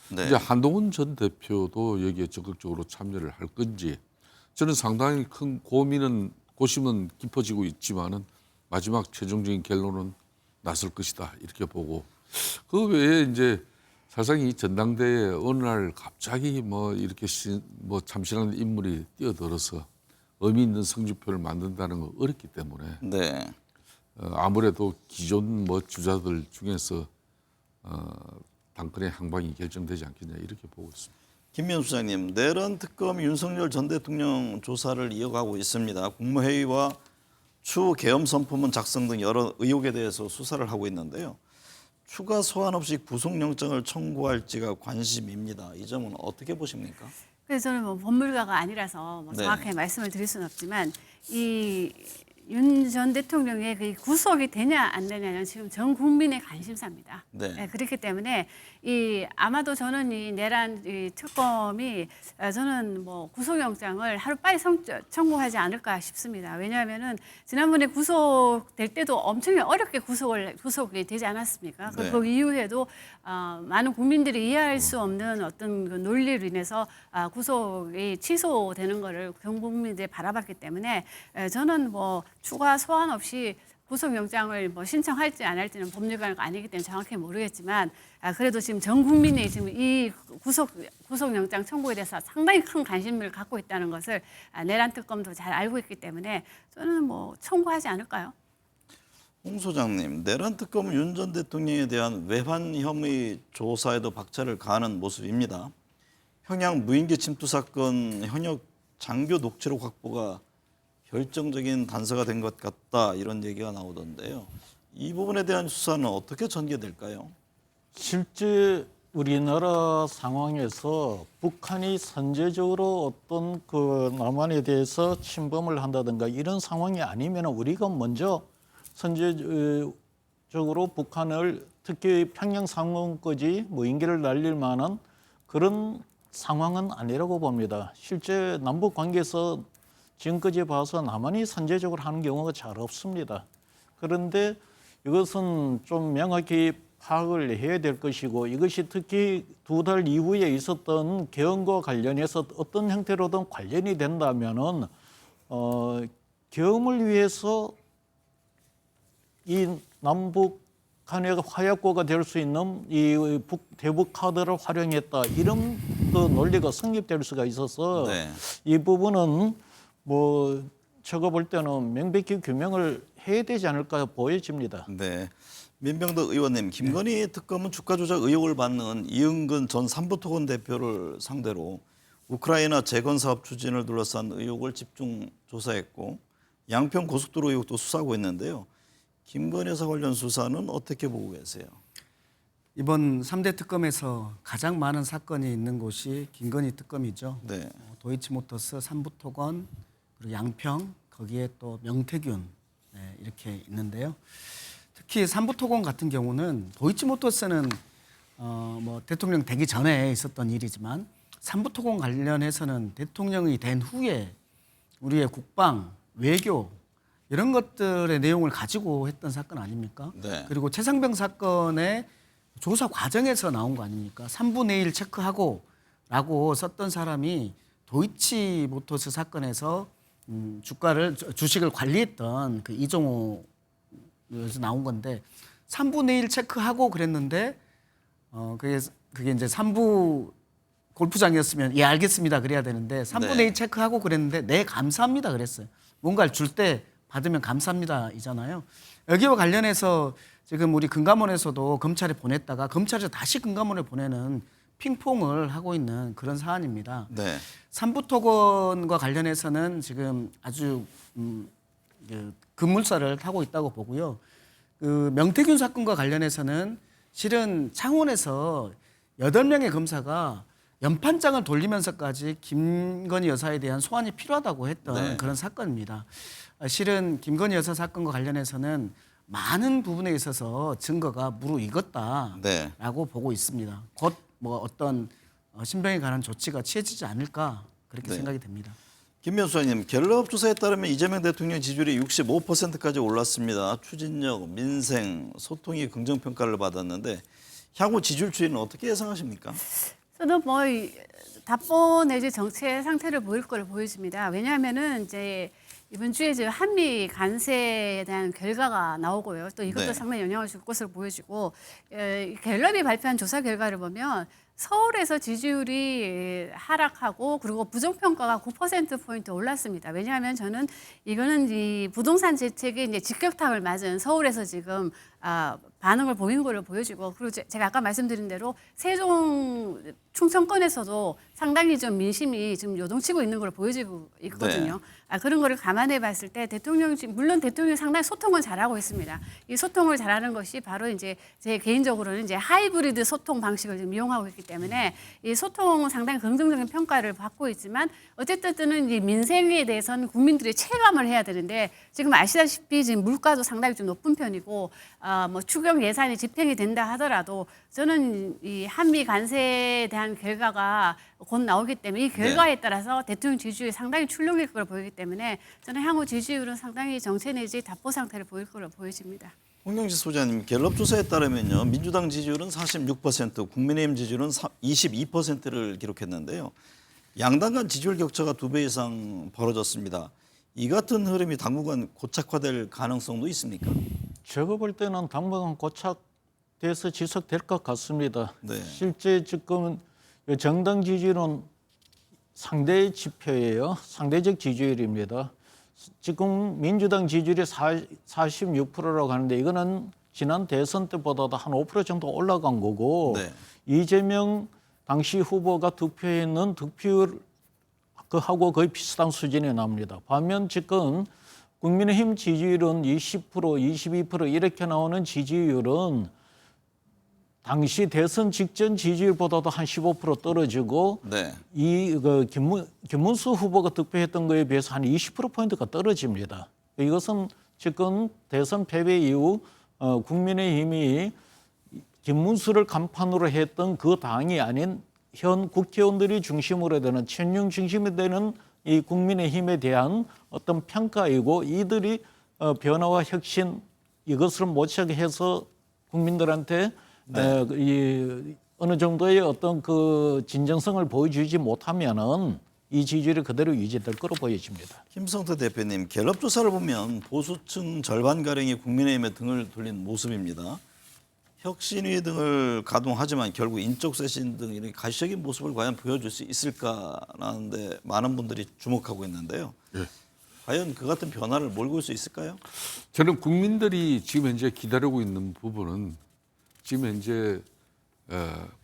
Speaker 3: 네.
Speaker 5: 이제 한동훈 전 대표도 여기에 적극적으로 참여를 할 건지 저는 상당히 큰 고심은 깊어지고 있지만은 마지막 최종적인 결론은 나설 것이다 이렇게 보고 그 외에 이제 사실상 이 전당대회에 어느 날 갑자기 뭐 이렇게 뭐 참신한 인물이 뛰어들어서 의미 있는 성적표를 만든다는 건 어렵기 때문에
Speaker 3: 네.
Speaker 5: 아무래도 기존 뭐 주자들 중에서 당권의 향방이 결정되지 않겠냐 이렇게 보고 있습니다.
Speaker 3: 김민수 소장님, 내란 특검 윤석열 전 대통령 조사를 이어가고 있습니다. 국무회의와 추후 계엄 선포문 작성 등 여러 의혹에 대해서 수사를 하고 있는데요. 추가 소환 없이 구속영장을 청구할지가 관심입니다. 이 점은 어떻게 보십니까?
Speaker 7: 그래서 저는 뭐 법률가가 아니라서 뭐
Speaker 3: 네.
Speaker 7: 정확하게 말씀을 드릴 수는 없지만 이 윤 전 대통령의 그 구속이 되냐 안 되냐는 지금 전 국민의 관심사입니다.
Speaker 3: 네.
Speaker 7: 그렇기 때문에 이 아마도 저는 이 내란 이 특검이 저는 뭐 구속영장을 하루빨리 청구하지 않을까 싶습니다. 왜냐하면은 지난번에 구속될 때도 엄청 어렵게 구속이 되지 않았습니까?
Speaker 3: 네.
Speaker 7: 그 이후에도 많은 국민들이 이해할 수 없는 어떤 그 논리로 인해서 구속이 취소되는 거를 전 국민들이 바라봤기 때문에 저는 뭐 추가 소환 없이 구속영장을 뭐 신청할지 안 할지는 법률가가 아니기 때문에 정확히 모르겠지만 그래도 지금 전 국민이 지금 이 구속영장 청구에 대해서 상당히 큰 관심을 갖고 있다는 것을 내란 특검도 잘 알고 있기 때문에 저는 뭐 청구하지 않을까요?
Speaker 3: 홍 소장님, 내란 특검은 윤 전 대통령에 대한 외환 혐의 조사에도 박차를 가하는 모습입니다. 평양 무인기 침투 사건 현역 장교 녹취록 확보가 결정적인 단서가 된 것 같다 이런 얘기가 나오던데요. 이 부분에 대한 수사는 어떻게 전개될까요?
Speaker 6: 실제 우리나라 상황에서 북한이 선제적으로 어떤 그 남한에 대해서 침범을 한다든가 이런 상황이 아니면 우리가 먼저 선제적으로 북한을 특히 평양 상공까지 무인기를 날릴 만한 그런 상황은 아니라고 봅니다. 실제 남북 관계에서 지금까지 봐서 남한이 선제적으로 하는 경우가 잘 없습니다. 그런데 이것은 좀 명확히 파악을 해야 될 것이고 이것이 특히 2달 이후에 있었던 계엄과 관련해서 어떤 형태로든 관련이 된다면은 계엄을 위해서 이 남북 간의 화약고가 될 수 있는 이 대북 카드를 활용했다 이런 그 논리가 성립될 수가 있어서
Speaker 3: 네.
Speaker 6: 이 부분은 뭐 제가 볼 때는 명백히 규명을 해야 되지 않을까 보여집니다.
Speaker 3: 네. 민병덕 의원님, 김건희 특검은 주가 조작 의혹을 받는 이은근 전 삼부토건 대표를 상대로 우크라이나 재건 사업 추진을 둘러싼 의혹을 집중 조사했고 양평 고속도로 의혹도 수사하고 있는데요. 김건희 여사 관련 수사는 어떻게 보고 계세요?
Speaker 4: 이번 3대 특검에서 가장 많은 사건이 있는 곳이 김건희 특검이죠.
Speaker 3: 네.
Speaker 4: 도이치모터스, 삼부토건, 그리고 양평, 거기에 또 명태균 이렇게 있는데요. 특히 삼부토건 같은 경우는 도이치모터스는 뭐 대통령 되기 전에 있었던 일이지만 삼부토건 관련해서는 대통령이 된 후에 우리의 국방, 외교 이런 것들의 내용을 가지고 했던 사건 아닙니까?
Speaker 3: 네.
Speaker 4: 그리고 최상병 사건의 조사 과정에서 나온 거 아닙니까? 3분의 1 체크하고 라고 썼던 사람이 도이치모터스 사건에서 주식을 관리했던 그 이종호에서 나온 건데 3분의 1 체크하고 그랬는데 그게 이제 3부 골프장이었으면 예 알겠습니다 그래야 되는데 3분의 1 체크하고 그랬는데 네 감사합니다 그랬어요. 뭔가를 줄 때 받으면 감사합니다 이잖아요. 여기와 관련해서 지금 우리 금감원에서도 검찰에 보냈다가 검찰에서 다시 금감원에 보내는 핑퐁을 하고 있는 그런 사안입니다.
Speaker 3: 네.
Speaker 4: 삼부토건과 관련해서는 지금 아주 급물살을 타고 있다고 보고요. 그 명태균 사건과 관련해서는 실은 창원에서 8명의 검사가 연판장을 돌리면서까지 김건희 여사에 대한 소환이 필요하다고 했던
Speaker 3: 네.
Speaker 4: 그런 사건입니다. 실은 김건희 여사 사건과 관련해서는 많은 부분에 있어서 증거가 무르익었다라고
Speaker 3: 네.
Speaker 4: 보고 있습니다. 곧 뭐 어떤 신병에 관한 조치가 취해지지 않을까 그렇게
Speaker 3: 네.
Speaker 4: 생각이 됩니다.
Speaker 3: 김명수 의원님, 갤럽 조사에 따르면 이재명 대통령 지지율이 65%까지 올랐습니다. 추진력, 민생, 소통이 긍정평가를 받았는데 향후 지지율 추이는 어떻게 예상하십니까?
Speaker 7: 저는 뭐 답보 내지 정체 상태를 보일 걸 보여집니다. 왜냐하면은 이제 이번 주에 이제 한미 관세에 대한 결과가 나오고요. 또 이것도
Speaker 3: 네.
Speaker 7: 상당히 영향을 줄 것으로 보여지고 갤럽이 발표한 조사 결과를 보면 서울에서 지지율이 하락하고 그리고 부정평가가 9%포인트 올랐습니다. 왜냐하면 저는 이거는 이 부동산 정책이 이제 직격탄을 맞은 서울에서 지금 반응을 보인 걸로 보여지고 그리고 제가 아까 말씀드린 대로 세종 충청권에서도 상당히 좀 민심이 지금 요동치고 있는 걸로 보여지고 있거든요. 그런 거를 감안해 봤을 때 물론 대통령이 상당히 소통을 잘하고 있습니다. 이 소통을 잘하는 것이 바로 이제 제 개인적으로는 이제 하이브리드 소통 방식을 좀 이용하고 있기 때문에 이 소통은 상당히 긍정적인 평가를 받고 있지만 어쨌든 이 민생에 대해서는 국민들이 체감을 해야 되는데 지금 아시다시피 지금 물가도 상당히 좀 높은 편이고 뭐 추경 예산이 집행이 된다 하더라도 저는 이 한미 관세에 대한 결과가 곧 나오기 때문에 이 결과에 따라서 대통령 지지율이 상당히 출렁일 걸로 보이기 때문에 저는 향후 지지율은 상당히 정체 내지 답보 상태를 보일 걸로 보여집니다.
Speaker 3: 홍경식 소장님, 갤럽 조사에 따르면요, 민주당 지지율은 46%, 국민의힘 지지율은 22%를 기록했는데요. 양당 간 지지율 격차가 2배 이상 벌어졌습니다. 이 같은 흐름이 당분간 고착화될 가능성도 있습니까?
Speaker 6: 제가 볼 때는 당분간 고착돼서 지속될 것 같습니다.
Speaker 3: 네.
Speaker 6: 실제 지금 정당 지지율은 상대 지표예요. 상대적 지지율입니다. 지금 민주당 지지율이 46%라고 하는데 이거는 지난 대선 때보다도 한 5% 정도 올라간 거고
Speaker 3: 네.
Speaker 6: 이재명 당시 후보가 득표했는 득표율 그하고 거의 비슷한 수준이 납니다. 반면 지금 국민의힘 지지율은 20%, 22% 이렇게 나오는 지지율은 당시 대선 직전 지지율보다도 한 15% 떨어지고
Speaker 3: 네.
Speaker 6: 김문수 후보가 득표했던 거에 비해서 한 20%포인트가 떨어집니다. 이것은 지금 대선 패배 이후 국민의힘이 김문수를 간판으로 했던 그 당이 아닌 현 국회의원들이 중심으로 되는 천명 중심이 되는 이 국민의힘에 대한 어떤 평가이고 이들이 변화와 혁신 이것을 모색해서 국민들한테 어느 정도의 어떤 그 진정성을 보여주지 못하면은 이 지지율이 그대로 유지될 거로 보여집니다.
Speaker 3: 김성태 대표님, 갤럽 조사를 보면 보수층 절반가량이 국민의힘에 등을 돌린 모습입니다. 혁신위 등을 가동하지만 결국 인적 쇄신 등 이렇게 가시적인 모습을 과연 보여줄 수 있을까라는 데 많은 분들이 주목하고 있는데요.
Speaker 5: 예.
Speaker 3: 과연 그 같은 변화를 몰고 올 수 있을까요?
Speaker 5: 저는 국민들이 지금 현재 기다리고 있는 부분은 지금 현재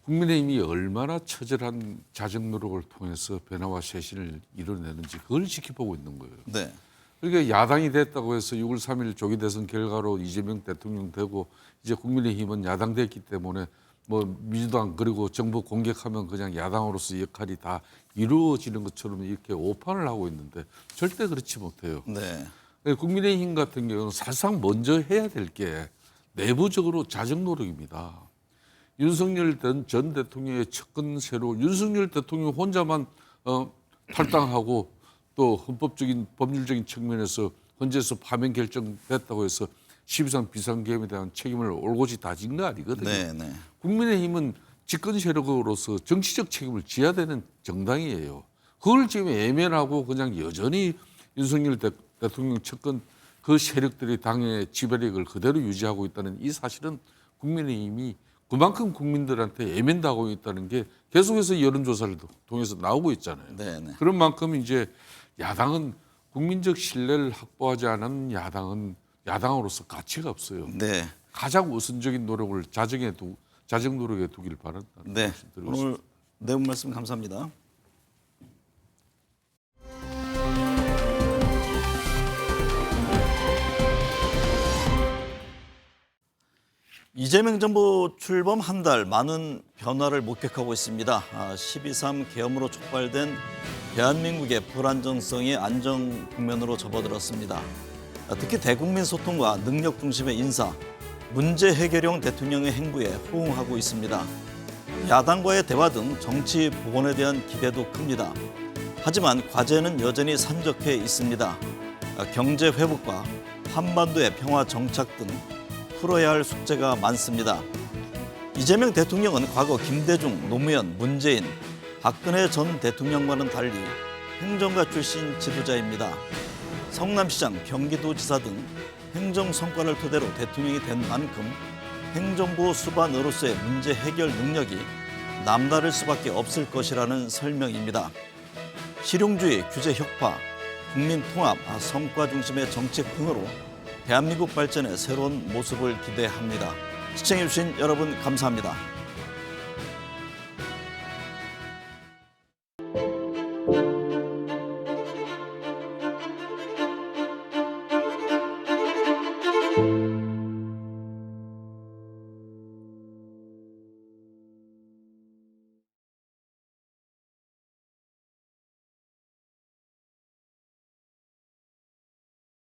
Speaker 5: 국민의힘이 얼마나 처절한 자정 노력을 통해서 변화와 쇄신을 이뤄내는지 그걸 지켜보고 있는 거예요.
Speaker 3: 네.
Speaker 5: 그러니까 야당이 됐다고 해서 6월 3일 조기 대선 결과로 이재명 대통령 되고 이제 국민의힘은 야당 됐기 때문에 뭐 민주당 그리고 정부 공격하면 그냥 야당으로서 역할이 다 이루어지는 것처럼 이렇게 오판을 하고 있는데 절대 그렇지 못해요.
Speaker 3: 네.
Speaker 5: 국민의힘 같은 경우는 사실상 먼저 해야 될 게 내부적으로 자정 노력입니다. 윤석열 전 대통령의 측근 세로 윤석열 대통령 혼자만 탈당하고 또 헌법적인 법률적인 측면에서 헌재에서 파면 결정됐다고 해서 12.3 비상계엄에 대한 책임을 올곧이 다진 거 아니거든요.
Speaker 3: 네, 네.
Speaker 5: 국민의힘은 집권 세력으로서 정치적 책임을 져야 되는 정당이에요. 그걸 지금 외면하고 그냥 여전히 윤석열 대통령 측근 그 세력들이 당의 지배력을 그대로 유지하고 있다는 이 사실은 국민의힘이 그만큼 국민들한테 외면당하고 있다는 게 계속해서 여론조사를 통해서 나오고 있잖아요.
Speaker 3: 네, 네.
Speaker 5: 그런 만큼 이제 야당은 국민적 신뢰를 확보하지 않은 야당은 야당으로서 가치가 없어요.
Speaker 3: 네.
Speaker 5: 가장 우선적인 노력을 자정 노력에 두길 바란다.
Speaker 3: 네. 오늘 내용 말씀 감사합니다. 이재명 정부 출범 한 달 많은 변화를 목격하고 있습니다. 12.3 계엄으로 촉발된 대한민국의 불안정성이 안정 국면으로 접어들었습니다. 특히 대국민 소통과 능력 중심의 인사, 문제 해결형 대통령의 행보에 호응하고 있습니다. 야당과의 대화 등 정치 복원에 대한 기대도 큽니다. 하지만 과제는 여전히 산적해 있습니다. 경제 회복과 한반도의 평화 정착 등 풀어야 할 숙제가 많습니다. 이재명 대통령은 과거 김대중, 노무현, 문재인, 박근혜 전 대통령과는 달리 행정가 출신 지도자입니다. 성남시장, 경기도지사 등 행정 성과를 토대로 대통령이 된 만큼 행정부 수반으로서의 문제 해결 능력이 남다를 수밖에 없을 것이라는 설명입니다. 실용주의, 규제 혁파, 국민 통합, 성과 중심의 정책 등으로 대한민국 발전의 새로운 모습을 기대합니다. 시청해주신 여러분 감사합니다.